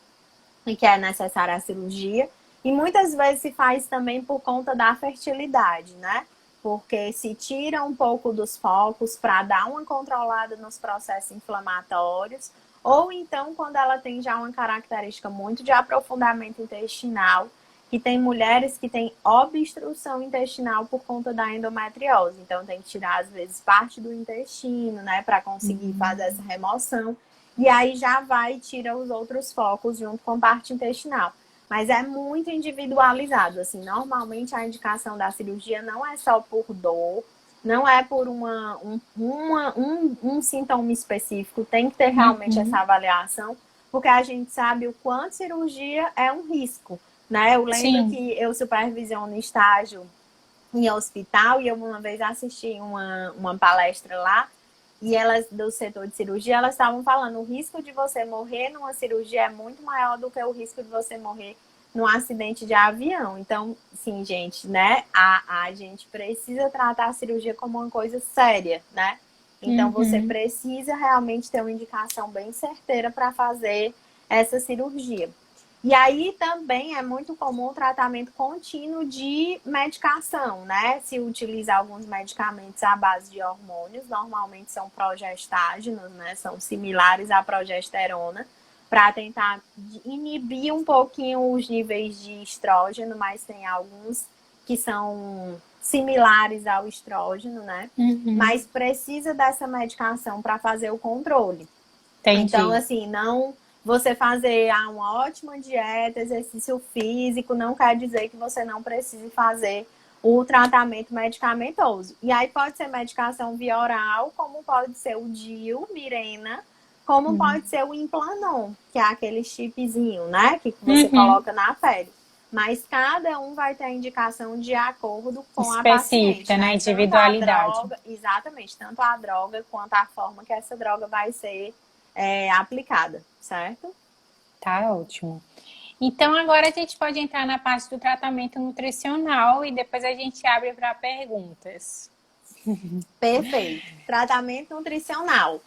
e que é necessária a cirurgia, e muitas vezes se faz também por conta da fertilidade, né? Porque se tira um pouco dos focos para dar uma controlada nos processos inflamatórios, ou então quando ela tem já uma característica muito de aprofundamento intestinal, que tem mulheres que têm obstrução intestinal por conta da endometriose, então tem que tirar às vezes parte do intestino, né, para conseguir fazer essa remoção. E aí já vai e tira os outros focos junto com a parte intestinal. Mas é muito individualizado, assim, normalmente a indicação da cirurgia não é só por dor, não é por um sintoma específico, tem que ter realmente essa avaliação, porque a gente sabe o quanto cirurgia é um risco, né? Eu lembro Sim. que eu supervisiono estágio em hospital e eu uma vez assisti uma palestra lá e elas, do setor de cirurgia, elas estavam falando o risco de você morrer numa cirurgia é muito maior do que o risco de você morrer num acidente de avião. Então, sim, gente, né? A gente precisa tratar a cirurgia como uma coisa séria, né? Então, você precisa realmente ter uma indicação bem certeira para fazer essa cirurgia. E aí também é muito comum o tratamento contínuo de medicação, né? Se utiliza alguns medicamentos à base de hormônios, normalmente são progestágenos, né? São similares à progesterona, para tentar inibir um pouquinho os níveis de estrógeno, mas tem alguns que são similares ao estrógeno, né? Mas precisa dessa medicação para fazer o controle. Então, Entendi. assim, não você fazer uma ótima dieta, exercício físico, não quer dizer que você não precise fazer o tratamento medicamentoso. E aí pode ser medicação via oral, como pode ser o DIU, Mirena, como pode ser o Implanon, que é aquele chipzinho, né, que você coloca na pele. Mas cada um vai ter a indicação de acordo com a paciente, Específica, né? né? Tanto a Individualidade. droga, exatamente, tanto a droga quanto a forma que essa droga vai ser aplicada, certo? Tá ótimo. Então, agora a gente pode entrar na parte do tratamento nutricional e depois a gente abre para perguntas. Perfeito. Tratamento nutricional.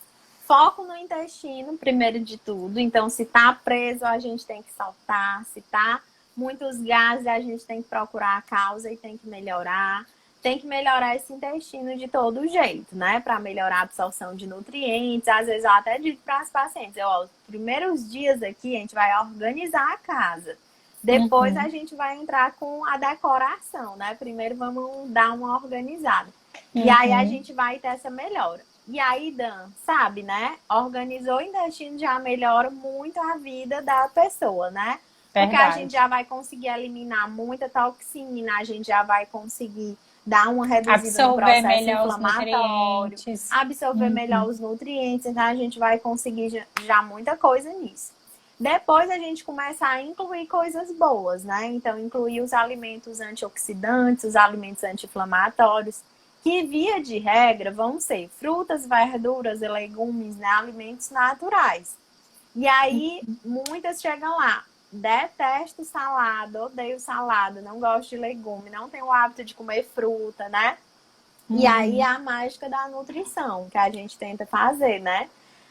Foco no intestino, primeiro de tudo. Então, se tá preso, a gente tem que soltar. Se tá muitos gases, a gente tem que procurar a causa e tem que melhorar. Tem que melhorar esse intestino de todo jeito, né? Para melhorar a absorção de nutrientes. Às vezes eu até digo para as pacientes, os primeiros dias aqui a gente vai organizar a casa. Depois a gente vai entrar com a decoração, né? Primeiro vamos dar uma organizada. E aí a gente vai ter essa melhora. E aí, Dan, sabe, né? Organizou o intestino já melhora muito a vida da pessoa, né? Porque a gente Verdade. já vai conseguir eliminar muita toxina, a gente já vai conseguir dar uma reduzida no Absorver processo melhor os inflamatório, nutrientes. absorver melhor os nutrientes, então a gente vai conseguir já muita coisa nisso. Depois a gente começa a incluir coisas boas, né? Então, incluir os alimentos antioxidantes, os alimentos anti-inflamatórios, que via de regra vão ser frutas, verduras e legumes, né? Alimentos naturais. E aí, muitas chegam lá, detesto salada, odeio salada, não gosto de legume, não tenho o hábito de comer fruta, né? E aí, a mágica da nutrição, que a gente tenta fazer, né?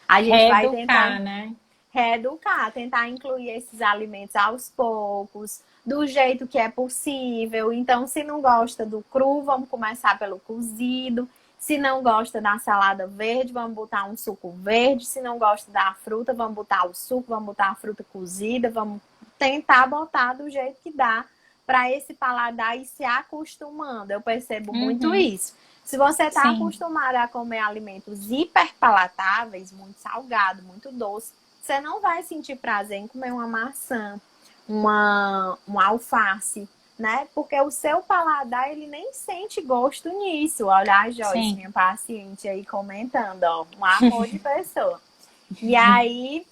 A gente vai Reeducar, tentar né? reeducar, tentar incluir esses alimentos aos poucos, do jeito que é possível. Então, se não gosta do cru, vamos começar pelo cozido. Se não gosta da salada verde, vamos botar um suco verde. Se não gosta da fruta, vamos botar o suco, vamos botar a fruta cozida, vamos tentar botar do jeito que dá para esse paladar ir se acostumando. Eu percebo muito isso. Se você está acostumado a comer alimentos hiperpalatáveis, muito salgado, muito doce, você não vai sentir prazer em comer uma maçã, uma alface, né? Porque o seu paladar, ele nem sente gosto nisso. Olha a Joyce, minha paciente aí comentando, ó, um amor de pessoa. E aí,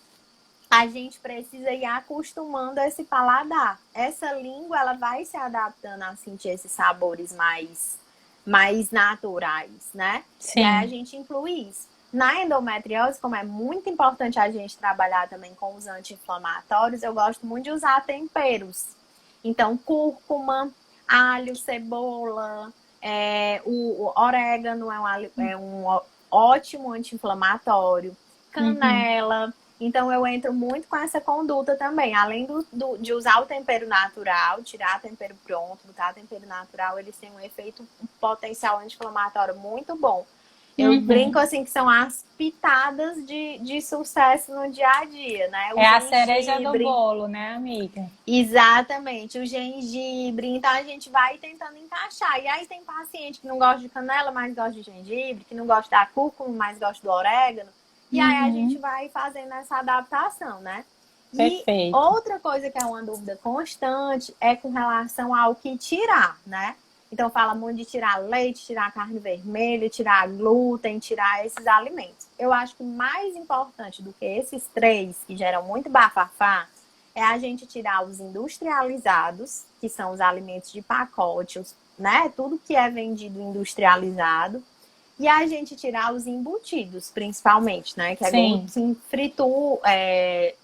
a gente precisa ir acostumando esse paladar. Essa língua, ela vai se adaptando a sentir esses sabores mais naturais, né? Sim. E aí a gente inclui isso. Na endometriose, como é muito importante a gente trabalhar também com os anti-inflamatórios, eu gosto muito de usar temperos. Então, cúrcuma, alho, cebola, o orégano é um ótimo anti-inflamatório, canela. Então, eu entro muito com essa conduta também. Além de usar o tempero natural, tirar o tempero pronto, botar o tempero natural, eles têm um efeito, um potencial anti-inflamatório muito bom. Eu brinco assim que são as pitadas de sucesso no dia a dia, né? O É a gengibre, cereja do bolo, né, amiga? exatamente, o gengibre. Então a gente vai tentando encaixar. E aí tem paciente que não gosta de canela, mas gosta de gengibre, que não gosta da cúrcuma, mas gosta do orégano. E aí a gente vai fazendo essa adaptação, né? E Perfeito. outra coisa que é uma dúvida constante é com relação ao que tirar, né? Então fala muito de tirar leite, tirar carne vermelha, tirar glúten, tirar esses alimentos. Eu acho que mais importante do que esses três, que geram muito bafafá, é a gente tirar os industrializados, que são os alimentos de pacote, né? Tudo que é vendido industrializado. E a gente tirar os embutidos, principalmente, né? Que é Sim. sim,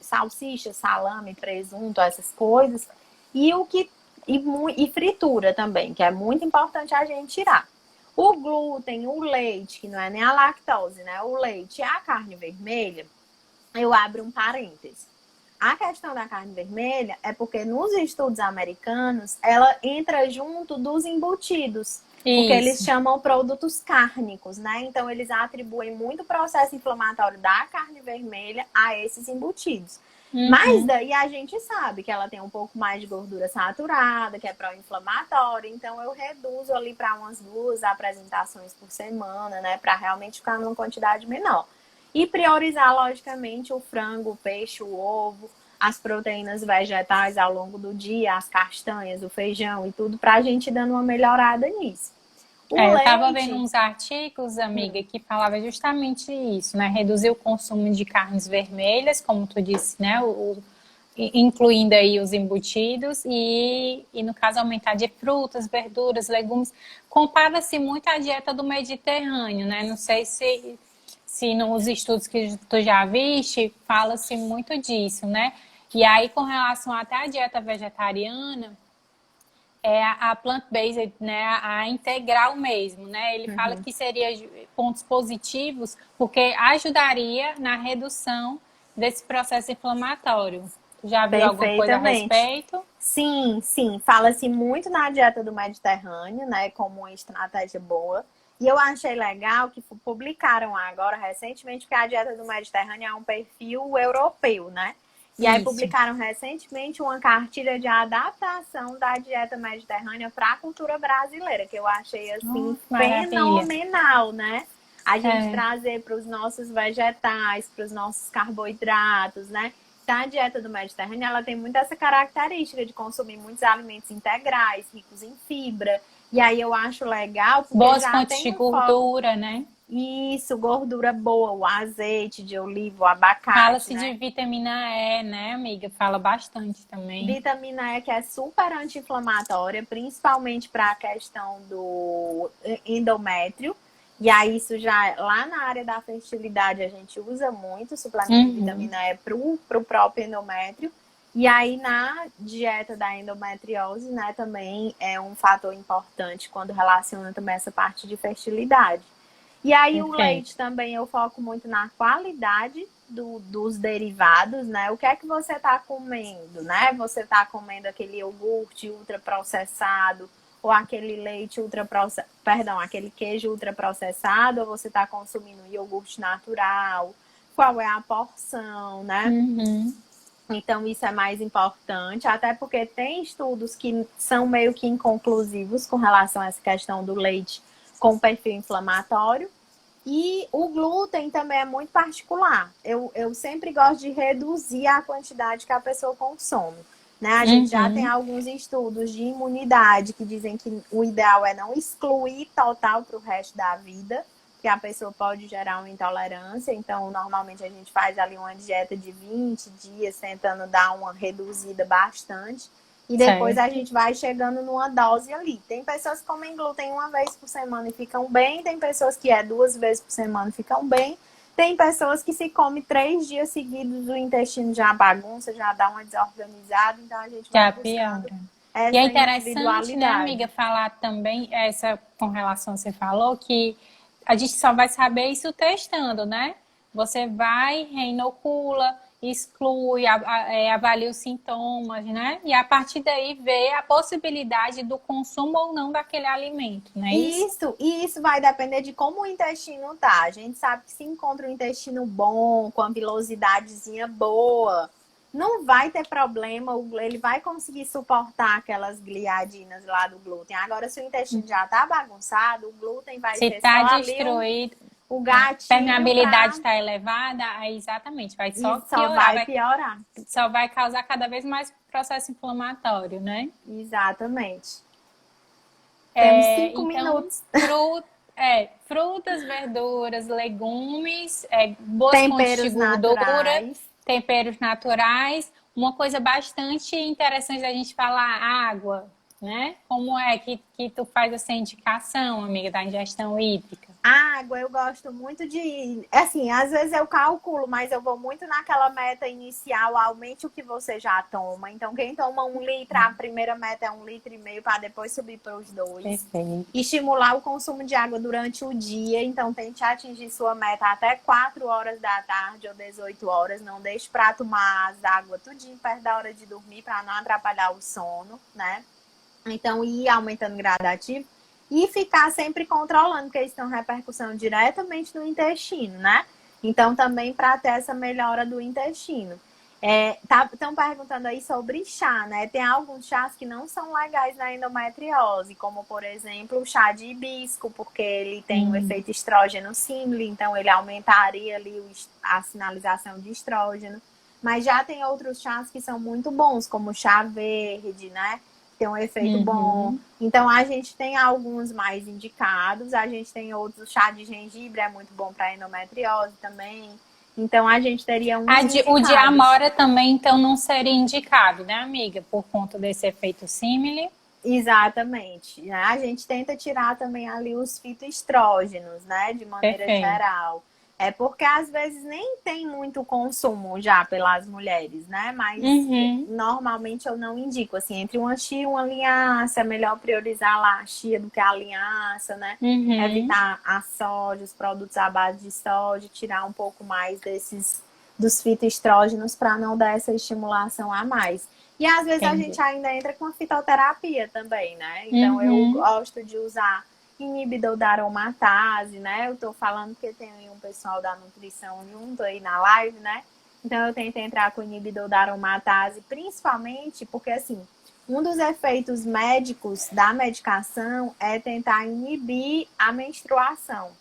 salsicha, salame, presunto, essas coisas. E o que e fritura também, que é muito importante a gente tirar. O glúten, o leite, que não é nem a lactose, né? O leite e a carne vermelha, eu abro um parêntese. A questão da carne vermelha é porque nos estudos americanos ela entra junto dos embutidos, porque eles Isso. chamam produtos cárnicos, né? Então eles atribuem muito processo inflamatório da carne vermelha a esses embutidos. Mas Uhum. daí a gente sabe que ela tem um pouco mais de gordura saturada, que é pró-inflamatória, então eu reduzo ali para umas 2 apresentações por semana, né? Para realmente ficar numa quantidade menor. E priorizar, logicamente, o frango, o peixe, o ovo, as proteínas vegetais ao longo do dia, as castanhas, o feijão e tudo, para a gente ir dando uma melhorada nisso. O Eu estava vendo leite. uns artigos, amiga, que falava justamente isso, né? Reduzir o consumo de carnes vermelhas, como tu disse, né? Incluindo aí os embutidos e, no caso, aumentar de frutas, verduras, legumes. Compara-se muito à dieta do Mediterrâneo, né? Não sei se nos estudos que tu já viste, fala-se muito disso, né? E aí, com relação até à dieta vegetariana, é a plant-based, né, a integral mesmo, né? Ele fala Uhum. que seria pontos positivos porque ajudaria na redução desse processo inflamatório. Tu já viu alguma coisa a Perfeitamente. respeito? Sim, sim. Fala-se muito na dieta do Mediterrâneo, né? Como uma estratégia boa. E eu achei legal que publicaram agora recentemente que a dieta do Mediterrâneo é um perfil europeu, né? E aí Isso. publicaram recentemente uma cartilha de adaptação da dieta mediterrânea para a cultura brasileira, que eu achei assim Oh, maravilha. fenomenal, né? A gente É, trazer para os nossos vegetais, para os nossos carboidratos, né? Então, a dieta do Mediterrâneo, ela tem muito essa característica de consumir muitos alimentos integrais, ricos em fibra. E aí eu acho legal, porque boas já fontes tem de um foco. gordura, né? Isso, gordura boa, o azeite de oliva, o abacate, Fala-se de né? vitamina E, né, amiga? Fala bastante também. Vitamina E que é super anti-inflamatória, principalmente para a questão do endométrio. E aí, isso já lá na área da fertilidade, a gente usa muito suplemento de Uhum. vitamina E para o próprio endométrio. E aí, na dieta da endometriose, né, também é um fator importante quando relaciona também essa parte de fertilidade. E aí o leite Perfeito. também eu foco muito na qualidade dos derivados, né? O que é que você está comendo, né? Você está comendo aquele iogurte ultraprocessado ou aquele leite ultraprocessado, perdão, aquele queijo ultraprocessado, ou você está consumindo iogurte natural? Qual é a porção, né? Uhum. Então, isso é mais importante, até porque tem estudos que são meio que inconclusivos com relação a essa questão do leite com perfil inflamatório. E o glúten também é muito particular. Eu sempre gosto de reduzir a quantidade que a pessoa consome. Né? A gente já tem Uhum. alguns estudos de imunidade que dizem que o ideal é não excluir total para o resto da vida, que a pessoa pode gerar uma intolerância. Então, normalmente a gente faz ali uma dieta de 20 dias, tentando dar uma reduzida bastante. E depois a Certo. gente vai chegando numa dose ali. Tem pessoas que comem glúten uma vez por semana e ficam bem. Tem pessoas que 2 vezes por semana e ficam bem. Tem pessoas que se come 3 dias seguidos, o intestino já bagunça, já dá uma desorganizada. Então a gente vai Já buscando piora. E é essa interessante, né, amiga, individualidade. falar também, essa com relação, você falou, que a gente só vai saber isso testando, né? Você vai, reinocula, exclui, avalia os sintomas, né? E a partir daí vê a possibilidade do consumo ou não daquele alimento, não é isso? E isso vai depender de como o intestino tá. A gente sabe que se encontra um intestino bom, com a vilosidadezinha boa, não vai ter problema, ele vai conseguir suportar aquelas gliadinas lá do glúten. Agora, se o intestino já tá bagunçado, o glúten vai Se ser está só ali destruído. o A gatilho permeabilidade está elevada, aí exatamente, vai e só só piorar, vai piorar. só vai causar cada vez mais processo inflamatório, né? Exatamente. Temos 5 minutos. Frutas, verduras, legumes, boas fontes de Temperos gordura, naturais. temperos naturais. Uma coisa bastante interessante da gente falar, água, né? Como é que tu faz essa indicação, amiga, da ingestão hídrica? A água, eu gosto muito de... Assim, às vezes eu calculo, mas eu vou muito naquela meta inicial, aumente o que você já toma. Então, quem toma 1 litro, a primeira meta é 1,5 litro para depois subir para os 2. Perfeito. Estimular o consumo de água durante o dia. Então, tente atingir sua meta até 4 horas da tarde ou 18 horas. Não deixe para tomar as águas tudinho perto da hora de dormir para não atrapalhar o sono, né? Então, ir aumentando gradativo. E ficar sempre controlando, porque isso tem uma repercussão diretamente no intestino, né? Então, também para ter essa melhora do intestino. Estão perguntando aí sobre chá, né? Tem alguns chás que não são legais na endometriose, como, por exemplo, o chá de hibisco, porque ele tem um efeito estrógeno símbolo, então ele aumentaria ali a sinalização de estrógeno. Mas já tem outros chás que são muito bons, como o chá verde, né? Tem um efeito bom. Então, a gente tem alguns mais indicados. A gente tem outros. O chá de gengibre é muito bom para endometriose também. Então, a gente teria O de amora também, então, não seria indicado, né, amiga? Por conta desse efeito símile. Exatamente. Né? A gente tenta tirar também ali os fitoestrógenos, né? De maneira geral. É porque às vezes nem tem muito consumo já pelas mulheres, né? Mas normalmente eu não indico, assim, entre uma chia e uma linhaça, é melhor priorizar lá a chia do que a linhaça, né? Evitar a soja, os produtos à base de soja, tirar um pouco mais dos fitoestrógenos para não dar essa estimulação a mais. E às vezes a gente ainda entra com a fitoterapia também, né? Então eu gosto de usar inibidor da aromatase, né? Eu tô falando porque tem aí um pessoal da nutrição junto aí na live, né? Então eu tento entrar com o inibidor da aromatase, principalmente porque, assim, um dos efeitos médicos da medicação é tentar inibir a menstruação.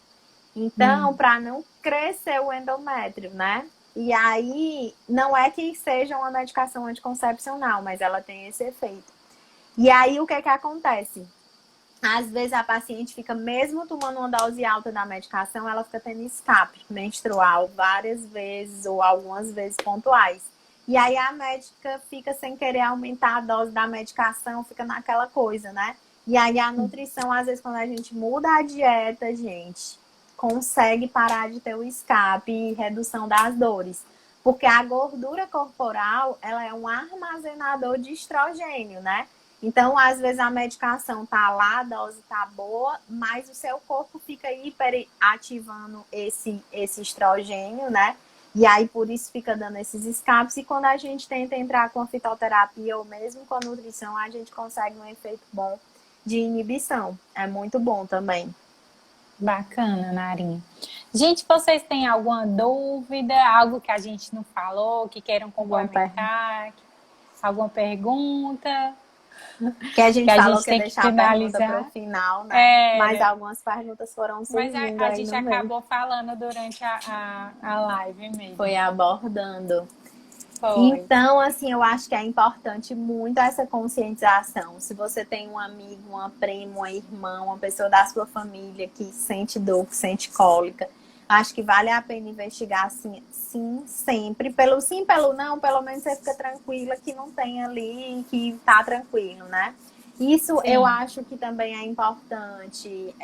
Então, para não crescer o endométrio, né? E aí, não é que seja uma medicação anticoncepcional, mas ela tem esse efeito. E aí, o que acontece? Às vezes a paciente fica, mesmo tomando uma dose alta da medicação, ela fica tendo escape menstrual várias vezes ou algumas vezes pontuais. E aí a médica fica sem querer aumentar a dose da medicação, fica naquela coisa, né? E aí a nutrição, às vezes, quando a gente muda a dieta, gente, consegue parar de ter o escape e redução das dores. Porque a gordura corporal, ela é um armazenador de estrogênio, né? Então, às vezes a medicação tá lá, a dose tá boa, mas o seu corpo fica hiperativando esse estrogênio, né? E aí, por isso, fica dando esses escapes. E quando a gente tenta entrar com a fitoterapia ou mesmo com a nutrição, a gente consegue um efeito bom de inibição. É muito bom também. Bacana, Narinha. Gente, vocês têm alguma dúvida? Algo que a gente não falou, que queiram complementar? Alguma pergunta? Que a gente falou que ia tem que deixar a pergunta para o final, né? Mas algumas perguntas foram surgindo aí no meio. Mas a gente acabou falando durante a live mesmo. Foi abordando. Foi. Então, assim, eu acho que é importante muito essa conscientização. Se você tem um amigo, uma prima, uma irmã, uma pessoa da sua família que sente dor, que sente cólica, acho que vale a pena investigar, assim, sim, sempre. Pelo sim, pelo não, pelo menos você fica tranquila que não tem ali, que tá tranquilo, né? Isso eu acho que também é importante.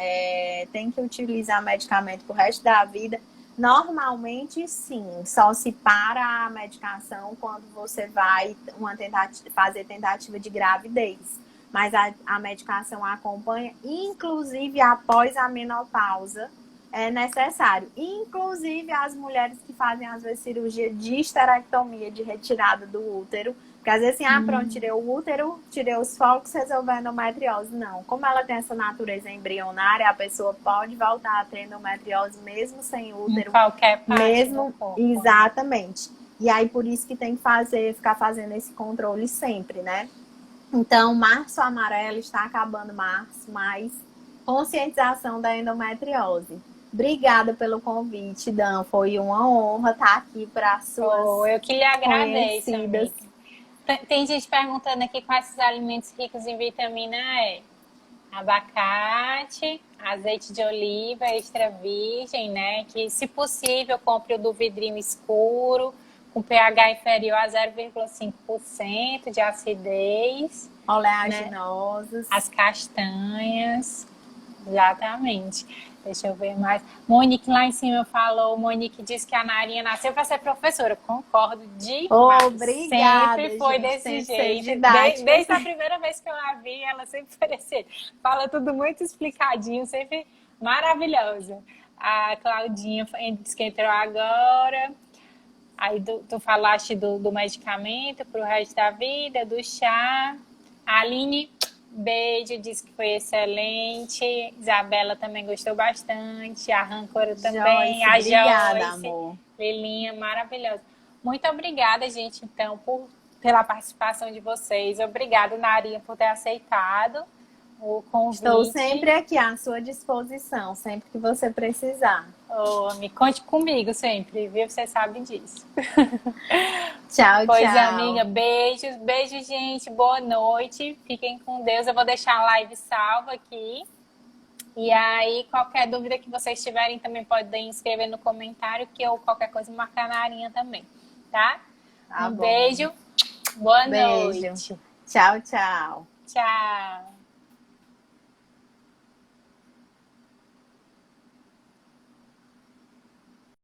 Tem que utilizar medicamento pro resto da vida. Normalmente, sim, só se para a medicação quando você vai fazer tentativa de gravidez. Mas a medicação acompanha, inclusive após a menopausa, é necessário. Inclusive as mulheres que fazem, às vezes, cirurgia de histerectomia, de retirada do útero. Porque às vezes assim, pronto, tirei o útero, tirei os focos, resolveu a endometriose. Não, como ela tem essa natureza embrionária, a pessoa pode voltar a ter endometriose mesmo sem útero. Em qualquer parte mesmo, do corpo. exatamente. E aí, por isso que tem que ficar fazendo esse controle sempre, né? Então, março amarelo está acabando março, mas conscientização da endometriose. Obrigada pelo convite, Dan. Foi uma honra estar aqui para as suas Eu que lhe agradeço, conhecidas. amiga. Tem gente perguntando aqui quais os alimentos ricos em vitamina E. Abacate, azeite de oliva extra virgem, né? Que, se possível, compre o do vidrinho escuro, com pH inferior a 0,5% de acidez. Oleaginosos. As castanhas, exatamente. Deixa eu ver mais. Monique lá em cima falou, Monique disse que a Narinha nasceu para ser professora. Concordo demais. Obrigada, Sempre foi gente, desse sempre ser jeito. didática. Desde a primeira vez que eu a vi, ela sempre foi desse jeito. Fala tudo muito explicadinho, sempre maravilhosa. A Claudinha disse que entrou agora. Aí tu falaste do medicamento para o resto da vida, do chá. A Aline, beijo, disse que foi excelente. Isabela também gostou bastante. A Rancora também. Joyce, A obrigada, Joyce. amor. Lilinha, maravilhosa. Muito obrigada, gente, então, pela participação de vocês. Obrigada, Narinha, por ter aceitado o convite. Estou sempre aqui à sua disposição, sempre que você precisar. Me conte comigo sempre, viu? Você sabe disso. Tchau, Pois, tchau. amiga, beijos, beijos, gente. Boa noite. Fiquem com Deus. Eu vou deixar a live salva aqui. E aí, qualquer dúvida que vocês tiverem, também podem escrever no comentário, que eu, qualquer coisa, marcar na Arinha também, tá? Tá Um bom. beijo. Boa Beijo. noite. Tchau, tchau. Tchau.